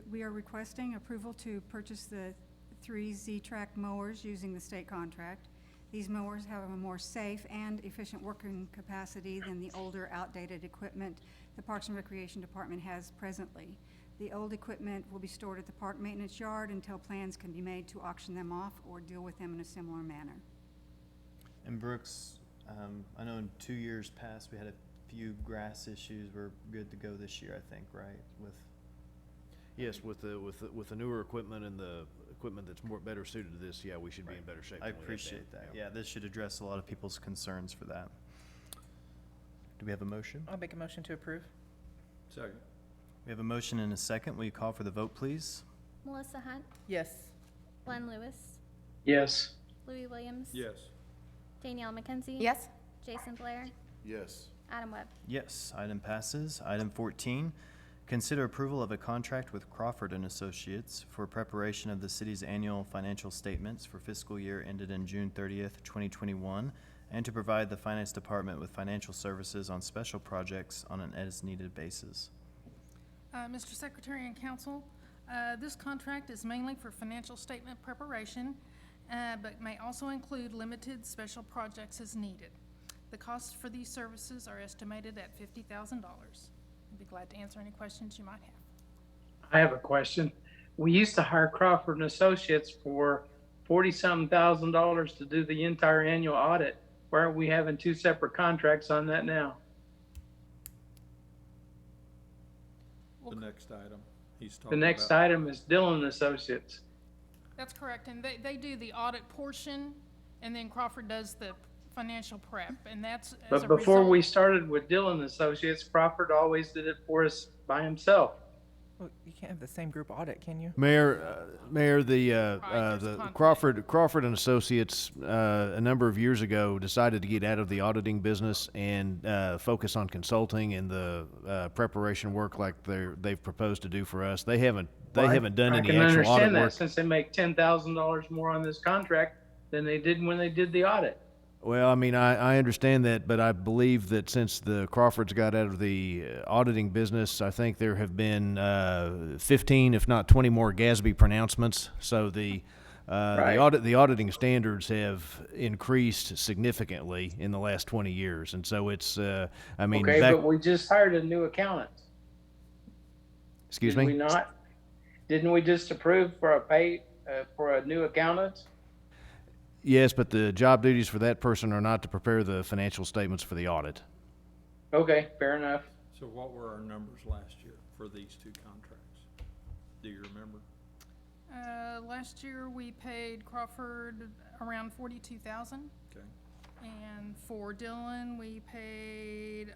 we are requesting approval to purchase the 3 Z-Track mowers using the state contract. These mowers have a more safe and efficient working capacity than the older, outdated equipment the Parks and Recreation Department has presently. The old equipment will be stored at the park maintenance yard until plans can be made to auction them off or deal with them in a similar manner. And Brooks, I know in 2 years past, we had a few grass issues. We're good to go this year, I think, right? Yes, with the newer equipment and the equipment that's better suited to this, yeah, we should be in better shape. I than we have been. appreciate that. Yeah, this should address a lot of people's concerns for that. Do we have a motion? I'll make a motion to approve. Second. We have a motion and a second. Will you call for the vote, please? Melissa Hunt. Yes. Glenn Lewis. Yes. Louis Williams. Yes. Danielle McKenzie. Yes. Jason Blair. Yes. Adam Webb. Yes, item passes. Item 14, consider approval of a contract with Crawford and Associates for preparation of the city's annual financial statements for fiscal year ended in June 30th, 2021, and to provide the Finance Department with financial services on special projects on an as-needed basis. Mr. Secretary and Council, this contract is mainly for financial statement preparation, but may also include limited special projects as needed. The costs for these services are estimated at $50,000. I'd be glad to answer any questions you might have. I have a question. We used to hire Crawford and Associates for $40-something thousand to do the entire annual audit. Why are we having 2 separate contracts on that now? The next item, he's talking The next about. item is Dillon Associates. That's correct, and they do the audit portion, and then Crawford does the financial prep, and that's as But a before result- we started with Dillon Associates, Crawford always did it for us by himself. Well, you can't have the same group audit, can you? Mayor, there's the a conflict. Crawford and Associates a number of years ago decided to get out of the auditing business and focus on consulting and the preparation work like they've proposed to do for us. They haven't done I any can actual audit understand that work. since they make $10,000 more on this contract than they did when they did the audit. Well, I mean, I understand that, but I believe that since the Crawfords got out of the auditing business, I think there have been 15, if not 20 more GASB pronouncements. So the auditing standards have increased significantly in the last 20 years, and so it's I mean, Okay, but we just hired a new accountant. excuse Did me. we not? Didn't we just approve for a pay for a new accountant? Yes, but the job duties for that person are not to prepare the financial statements for the audit. Okay, fair enough. So what were our numbers last year for these 2 contracts? Do you remember? Last year, we paid Crawford around $42,000, Okay. And for Dylan, we paid,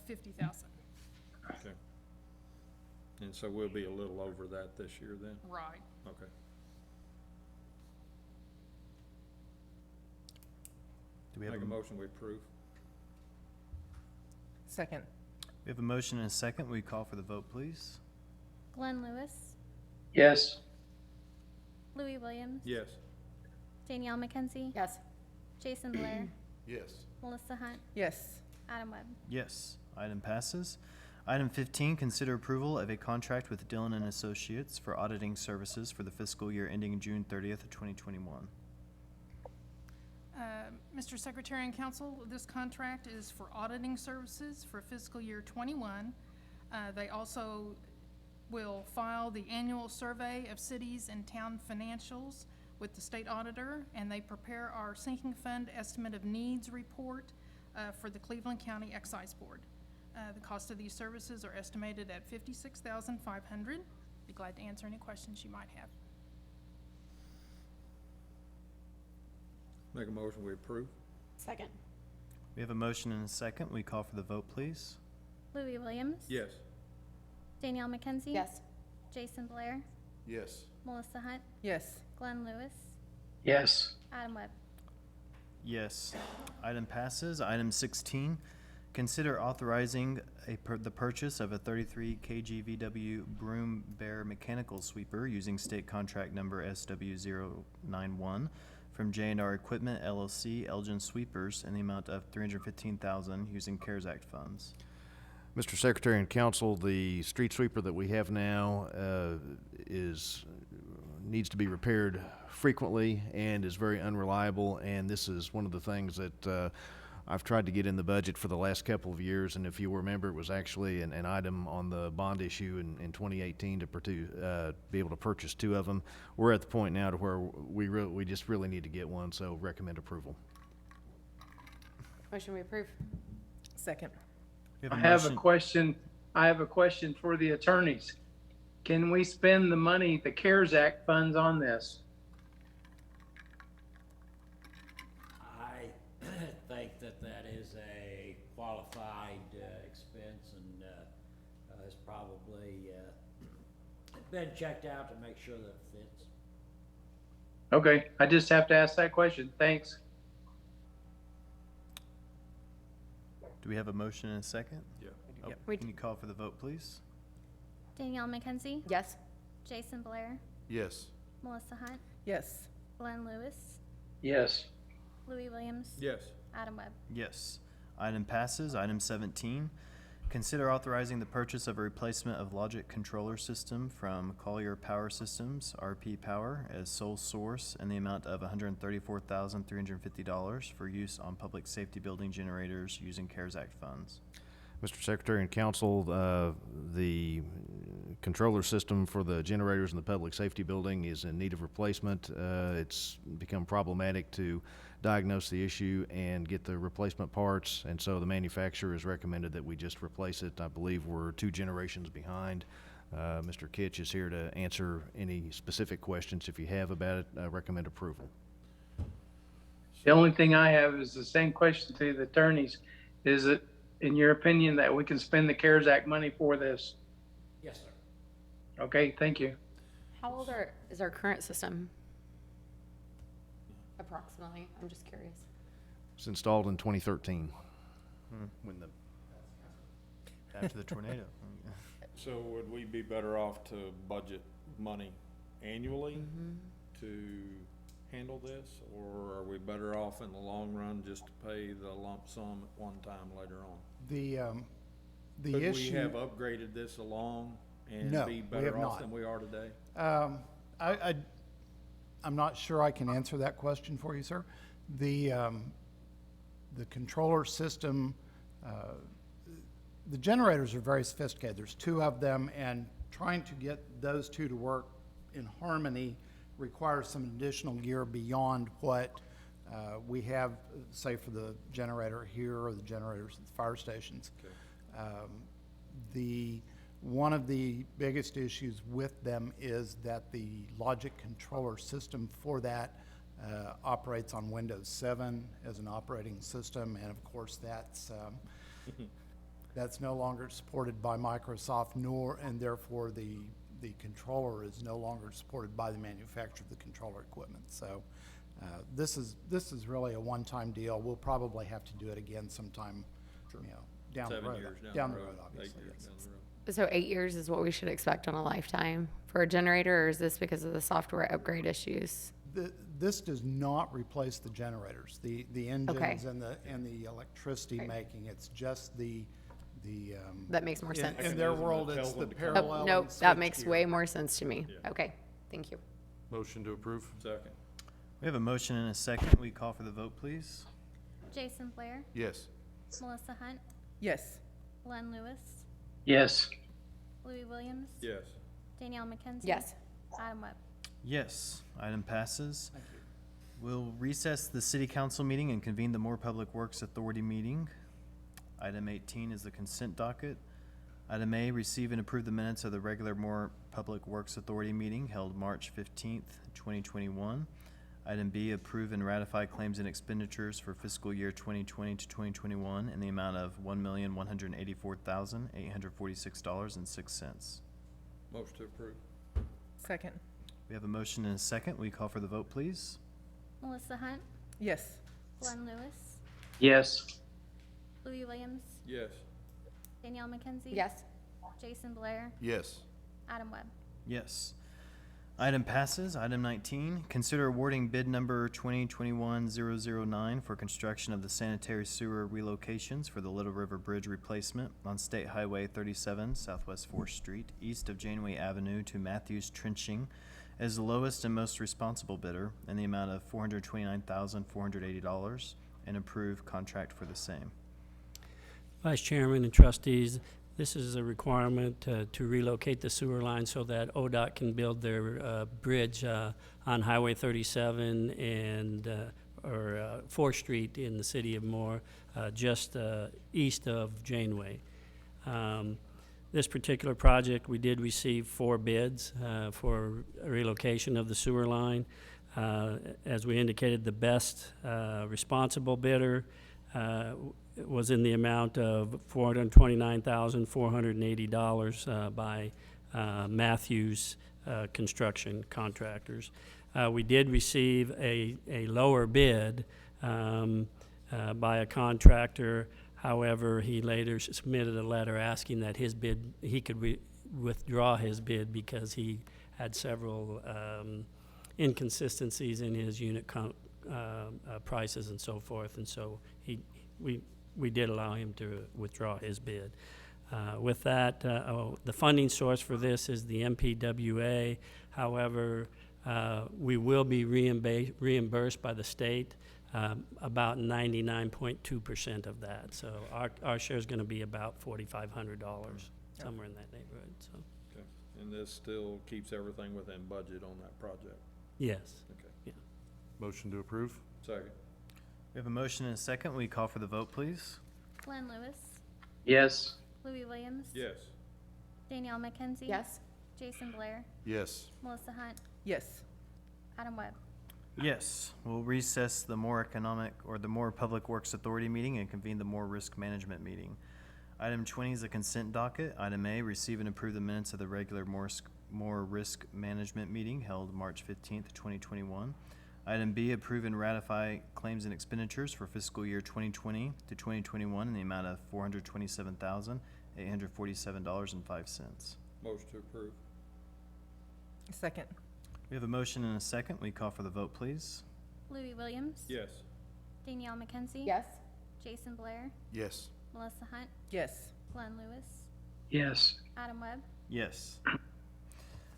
50,000. Okay. And so we'll be a little over that this year then? Right. Okay. Do we have Make a motion, we approve. Second. We have a motion and a second. Will you call for the vote, please? Glenn Lewis, Yes. Louis Williams, Yes. Danielle McKenzie, Yes. Jason Blair, Yes. Melissa Hunt, Yes. Adam Webb. Yes. Item passes. Item 15, consider approval of a contract with Dillon and Associates for auditing services for the fiscal year ending June 30th of 2021. Mr. Secretary and Council, this contract is for auditing services for fiscal year '21. They also will file the annual survey of cities and town financials with the state auditor, and they prepare our sinking fund estimate of needs report for the Cleveland County Excise Board. The cost of these services are estimated at $56,500. Be glad to answer any questions you might have. Make a motion, we approve. Second. We have a motion and a second. Will you call for the vote, please? Louis Williams, Yes. Danielle McKenzie, Yes. Jason Blair, Yes. Melissa Hunt, Yes. Glenn Lewis, Yes. Adam Webb. Yes. Item passes. Item 16, consider authorizing the purchase of a 33 kg VW Broom Bear mechanical sweeper using state contract number SW091 from J&R Equipment LLC, Elgin Sweepers, in the amount of $315,000 using CARES Act funds. Mr. Secretary and Council, the street sweeper that we have now needs to be repaired frequently and is very unreliable, and this is one of the things that I've tried to get in the budget for the last couple of years, and if you remember, it was actually an item on the bond issue in 2018 to be able to purchase two of them. We're at the point now to where we just really need to get one, so recommend approval. Motion we approve. Second. We I have a motion- question. I have a question for the attorneys. Can we spend the money, the CARES Act funds on this? I think that is a qualified expense, and it's probably been checked out to make sure that it fits. Okay, I just have to ask that question. Thanks. Do we have a motion and a second? Yeah. Oh, We Can you call for the vote, please? Danielle McKenzie, Yes. Jason Blair, Yes. Melissa Hunt, Yes. Glenn Lewis, Yes. Louis Williams, Yes. Adam Webb. Yes. Item passes. Item 17, consider authorizing the purchase of a replacement of logic controller system from Collier Power Systems, RP Power, as sole source in the amount of $134,350 for use on public safety building generators using CARES Act funds. Mr. Secretary and Council, the controller system for the generators in the public safety building is in need of replacement. It's become problematic to diagnose the issue and get the replacement parts, and so the manufacturer has recommended that we just replace it. I believe we're 2 generations behind. Mr. Kitch is here to answer any specific questions if you have about it. I recommend approval. The only thing I have is the same question to the attorneys. Is it, in your opinion, that we can spend the CARES Act money for this? Yes, sir. Okay, thank you. How old is our current system? Approximately, I'm just curious. It's installed in 2013. When after the tornado. So would we be better off to budget money annually to handle this? Or are we better off in the long run just to pay the lump sum at one time later on? The Could we issue, have upgraded this along and No, be we better have off not. than we are today? I'm not sure I can answer that question for you, sir. The controller system, the generators are very sophisticated. There's 2 of them, and trying to get those 2 to work in harmony requires some additional gear beyond what we have, say, for the generator here or the generators at the fire stations. Okay. One of the biggest issues with them is that the logic controller system for that operates on Windows 7 as an operating system, and of course that's no longer supported by Microsoft, and therefore the controller is no longer supported by the manufacturer of the controller equipment. So this is really a one-time deal. We'll probably have to do it again sometime, down the 7 road. years Down the road, road, 8 obviously. years Yes. down the road. So 8 years is what we should expect on a lifetime for a generator, or is this because of the software upgrade issues? This does not replace the generators, the engines and the electricity making. It's just the That makes more sense. In their world, it's the parallel. Oh, nope, and that switch makes gear. way more sense to me. Yeah. Okay, thank you. Motion to approve? Second. We have a motion and a second. We call for the vote, please? Jason Blair, Yes. Melissa Hunt, Yes. Glenn Lewis, Yes. Louis Williams, Yes. Danielle McKenzie. Yes. Adam Webb. Yes, item passes. We'll recess the city council meeting and convene the Moore Public Works Authority meeting. Item 18 is the consent docket. Item A, receive and approve the minutes of the regular Moore Public Works Authority meeting held March 15th, 2021. Item B, approve and ratify claims and expenditures for fiscal year 2020 to 2021 in the amount of $1,184,846.06. Motion to approve. Second. We have a motion and a second. We call for the vote, please? Melissa Hunt, Yes. Glenn Lewis, Yes. Louis Williams, Yes. Danielle McKenzie. Yes. Jason Blair, Yes. Adam Webb. Yes. Item passes. Item 19, consider awarding bid number 2021-009 for construction of the sanitary sewer relocations for the Little River Bridge replacement on State Highway 37, Southwest 4th Street, east of Janeway Avenue to Matthews Trenching as the lowest and most responsible bidder in the amount of $429,480 and approve contract for the same. Vice Chairman and trustees, this is a requirement to relocate the sewer line so that ODOT can build their bridge on Highway 37 and or 4th Street in the city of Moore, just east of Janeway. This particular project, we did receive 4 bids for a relocation of the sewer line. As we indicated, the best responsible bidder was in the amount of $429,480 by Matthews Construction Contractors. We did receive a lower bid by a contractor. However, he later submitted a letter asking that his bid, he could withdraw his bid because he had several inconsistencies in his unit prices and so forth, and so we did allow him to withdraw his bid. With that, the funding source for this is the MPWA. However, we will be reimbursed by the state about 99.2% of that. So our share is going to be about $4,500, somewhere in that neighborhood. So Okay. And this still keeps everything within budget on that project? yes. Okay. Yeah. Motion to approve? Second. We have a motion and a second. We call for the vote, please? Glenn Lewis, Yes. Louis Williams. Yes. Danielle McKenzie. Yes. Jason Blair, Yes. Melissa Hunt, Yes. Adam Webb. Yes. We'll recess the Moore Public Works Authority meeting and convene the Moore Risk Management meeting. Item 20 is the consent docket. Item A, receive and approve the minutes of the regular Moore Risk Management meeting held March 15th, 2021. Item B, approve and ratify claims and expenditures for fiscal year 2020 to 2021 in the amount of $427,847.05. Motion to approve. Second. We have a motion and a second. We call for the vote, please? Louis Williams. Yes. Danielle McKenzie. Yes. Jason Blair, Yes. Melissa Hunt, Yes. Glenn Lewis, Yes. Adam Webb. Yes.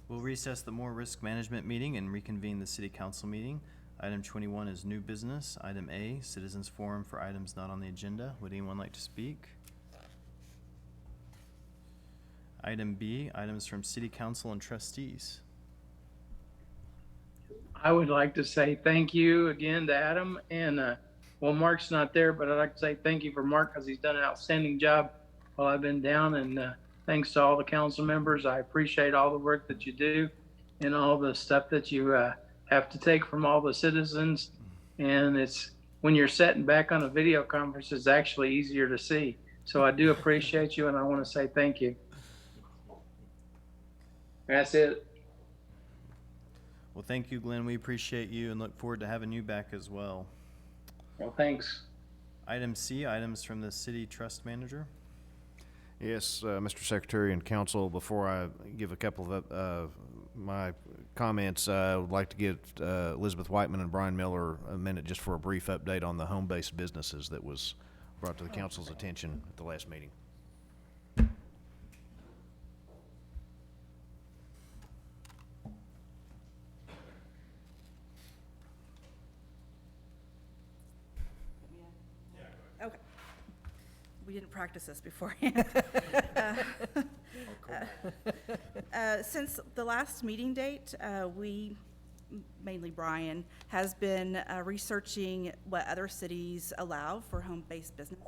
We'll recess the Moore Risk Management meeting and reconvene the City Council meeting. Item 21 is new business. Item A, citizens forum for items not on the agenda. Would anyone like to speak? Item B, items from City Council and trustees. I would like to say thank you again to Adam, and well, Mark's not there, but I'd like to say thank you for Mark because he's done an outstanding job while I've been down, and thanks to all the council members. I appreciate all the work that you do and all the stuff that you have to take from all the citizens. And it's, when you're sitting back on a video conference, it's actually easier to see. So I do appreciate you, and I want to say thank you. That's it. Well, thank you, Glenn. We appreciate you and look forward to having you back as well. Well, thanks. Item C, items from the city trust manager. Yes, Mr. Secretary and Council, before I give a couple of my comments, I would like to give Elizabeth Whiteman and Brian Miller a minute just for a brief update on the home-based businesses that was brought to the council's attention at the last meeting. Okay. We didn't practice this beforehand. Since the last meeting date, we, mainly Brian, has been researching what other cities allow for home-based businesses.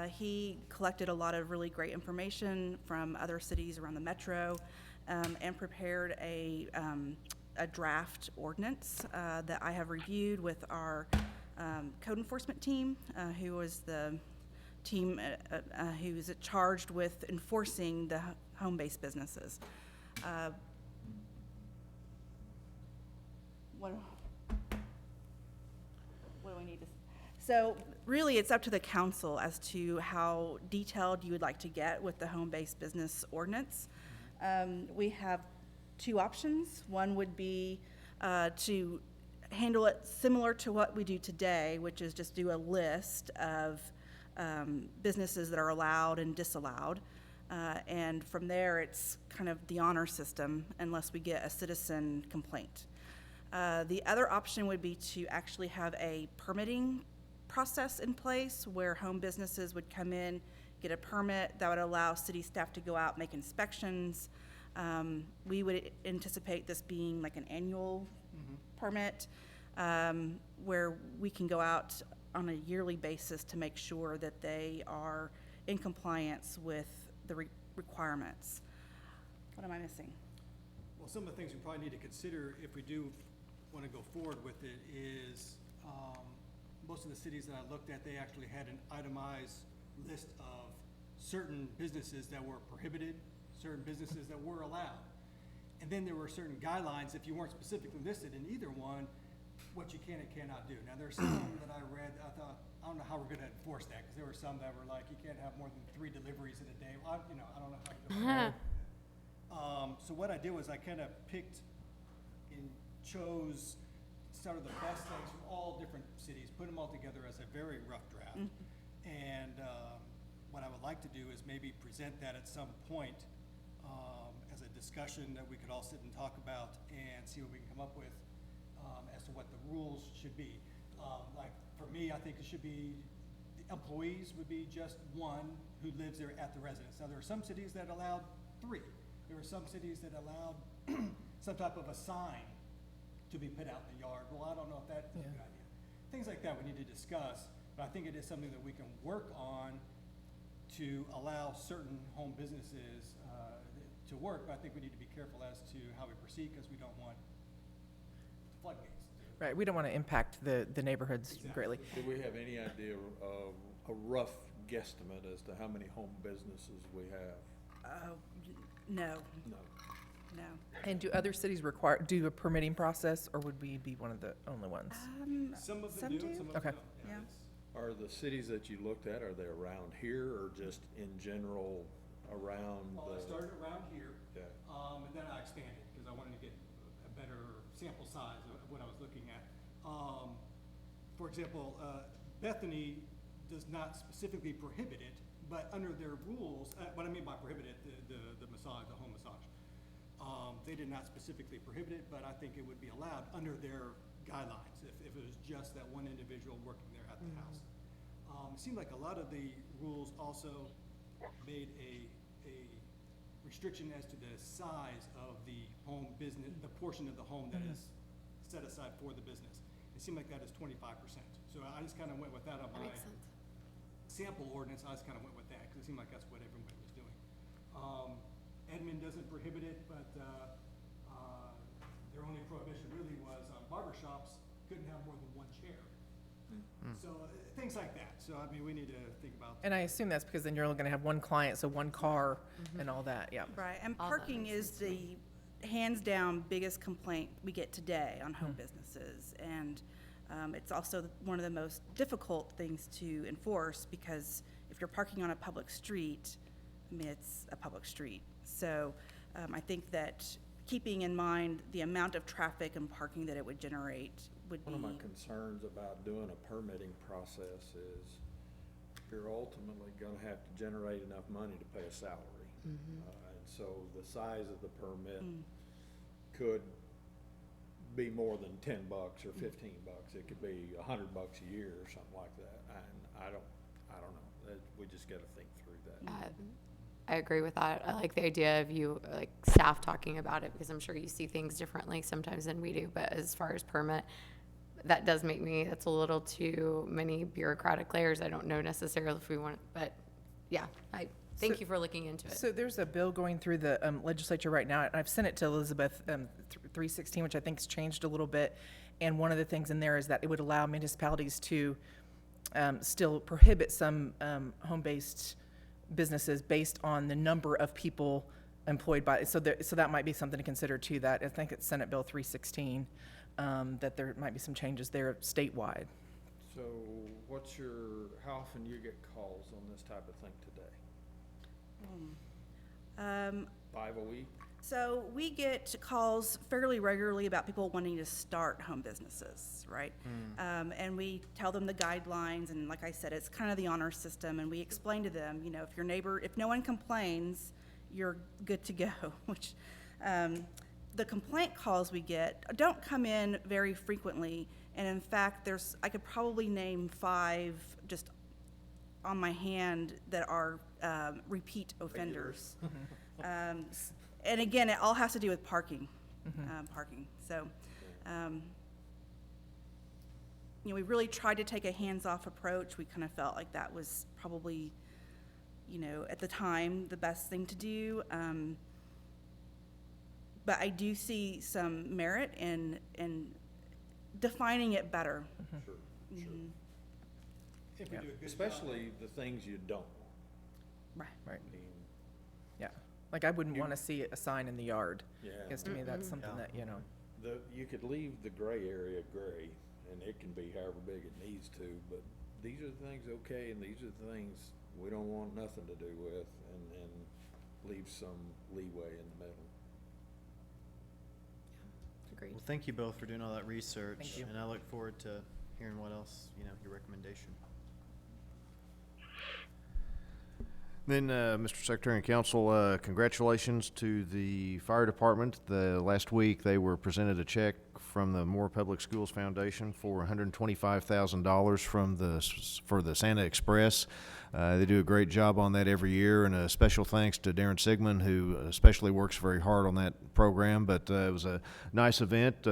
He collected a lot of really great information from other cities around the metro and prepared a draft ordinance that I have reviewed with our code enforcement team, who was the team who is charged with enforcing the home-based businesses. What do we need to? So really, it's up to the council as to how detailed you would like to get with the home-based business ordinance. We have two options. One would be to handle it similar to what we do today, which is just do a list of businesses that are allowed and disallowed. And from there, it's kind of the honor system unless we get a citizen complaint. The other option would be to actually have a permitting process in place where home businesses would come in, get a permit that would allow city staff to go out, make inspections. We would anticipate this being like an annual permit where we can go out on a yearly basis to make sure that they are in compliance with the requirements. What am I missing? Well, some of the things we probably need to consider if we do want to go forward with it is most of the cities that I looked at, they actually had an itemized list of certain businesses that were prohibited, certain businesses that were allowed. And then there were certain guidelines, if you weren't specifically listed in either one, what you can and cannot do. Now, there's some that I read, I thought, I don't know how we're gonna enforce that, because there were some that were like, you can't have more than 3 deliveries in a day. Well, I don't know how to do that. So what I did was I kind of picked and chose sort of the best things from all different cities, put them all together as a very rough draft. And what I would like to do is maybe present that at some point as a discussion that we could all sit and talk about and see what we can come up with as to what the rules should be. Like for me, I think it should be, the employees would be just one who lives there at the residence. Now there are some cities that allowed 3. There were some cities that allowed some type of a sign to be put out in the yard. Well, I don't know if that's a good idea. Things like that we need to discuss, but I think it is something that we can work on to allow certain home businesses to work, but I think we need to be careful as to how we proceed because we don't want floodgates. Right, we don't want to impact the neighborhoods greatly. Do we have any idea of a rough guesstimate as to how many home businesses we have? No. No. No. And do other cities do a permitting process, or would we be one of the only ones? Some of them Some do, do. and some of Okay. them don't. Yeah. Are the cities that you looked at, are they around here or just in general around Well, I the? started around here, Yeah. and then I expanded because I wanted to get a better sample size of what I was looking at. For example, Bethany does not specifically prohibit it, but under their rules, what I mean by prohibit it, the massage, the home massage, they did not specifically prohibit it, but I think it would be allowed under their guidelines if it was just that one individual working there at the house. It seemed like a lot of the rules also made a restriction as to the size of the home business, the portion of the home that is set aside for the business. It seemed like that is 25%. So I just kind of went with that on my sample ordinance. I just kind of went with that because it seemed like that's what everybody was doing. Edmond doesn't prohibit it, but there their only prohibition really was on barber shops, couldn't have more than one chair. So, things like that. So, I mean, we need to think about. And I assume that's because then you're only gonna have one client, so one car and all that, yeah. Right, and All that parking makes is the hands-down biggest complaint we get today on home businesses. And it's also one of the most difficult things to enforce, because if you're parking on a public street, I mean, it's a public street. So I think that keeping in mind the amount of traffic and parking that it would generate would be. One of my concerns about doing a permitting process is you're ultimately gonna have to generate enough money to pay a salary. And so the size of the permit could be more than $10 or $15. It could be $100 a year or something like that. And I don't know. We just gotta think through that. I agree with that. I like the idea of you, like, staff talking about it, because I'm sure you see things differently sometimes than we do. But as far as permit, that does make me, that's a little too many bureaucratic layers. I don't know necessarily if we want, but yeah, I thank you for looking into it. So there's a bill going through the legislature right now, and I've sent it to Elizabeth, 316, which I think's changed a little bit. And one of the things in there is that it would allow municipalities to still prohibit some home-based businesses based on the number of people employed by, so that might be something to consider too. That I think it's Senate Bill 316, that there might be some changes there statewide. So how often do you get calls on this type of thing today? 5 a week? So we get calls fairly regularly about people wanting to start home businesses, right? And we tell them the guidelines, and like I said, it's kind of the honor system, and we explain to them, you know, if no one complains, you're good to go, which, the complaint calls we get don't come in very frequently, and in fact, I could probably name 5 just on my hand that are repeat offenders. And again, it all has to do with parking, parking. So, you know, we really tried to take a hands-off approach. We kind of felt like that was probably, you know, at the time, the best thing to do. But I do see some merit in defining it better. Sure. If we do a good job. Especially the things you don't want. Right. I mean, Yeah. Like I wouldn't want to see a sign in the yard. yeah. Because to me, that's something that, you know. You could leave the gray area gray, and it can be however big it needs to, but these are the things okay, and these are the things we don't want nothing to do with, and leave some leeway in the middle. Agreed. Well, thank you both for doing all that research. Thank you. And I look forward to hearing what else, your recommendation. Then, Mr. Secretary and Council, congratulations to the fire department. Last week, they were presented a check from the Moore Public Schools Foundation for $125,000 for the Santa Express. They do a great job on that every year, and a special thanks to Darren Sigmund, who especially works very hard on that program. But it was a nice event.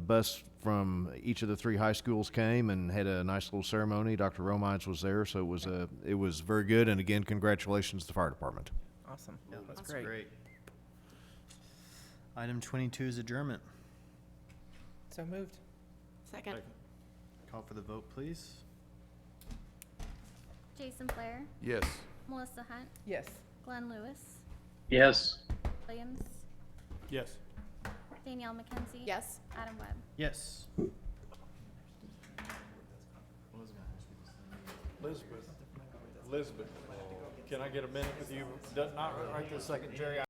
Bus from each of the 3 high schools came and had a nice little ceremony. Dr. Romines was there, so it was very good. And again, congratulations to the fire department. Awesome. Yeah, That's that's great. great. Item 22 is adjournment. So moved. Second. Call for the vote, please. Jason Blair, Yes. Melissa Hunt, Yes. Glenn Lewis, Yes. Williams, Yes. Danielle McKenzie. Yes. Adam Webb. Yes. Elizabeth, can I get a minute with you? Not right this second, Jerry.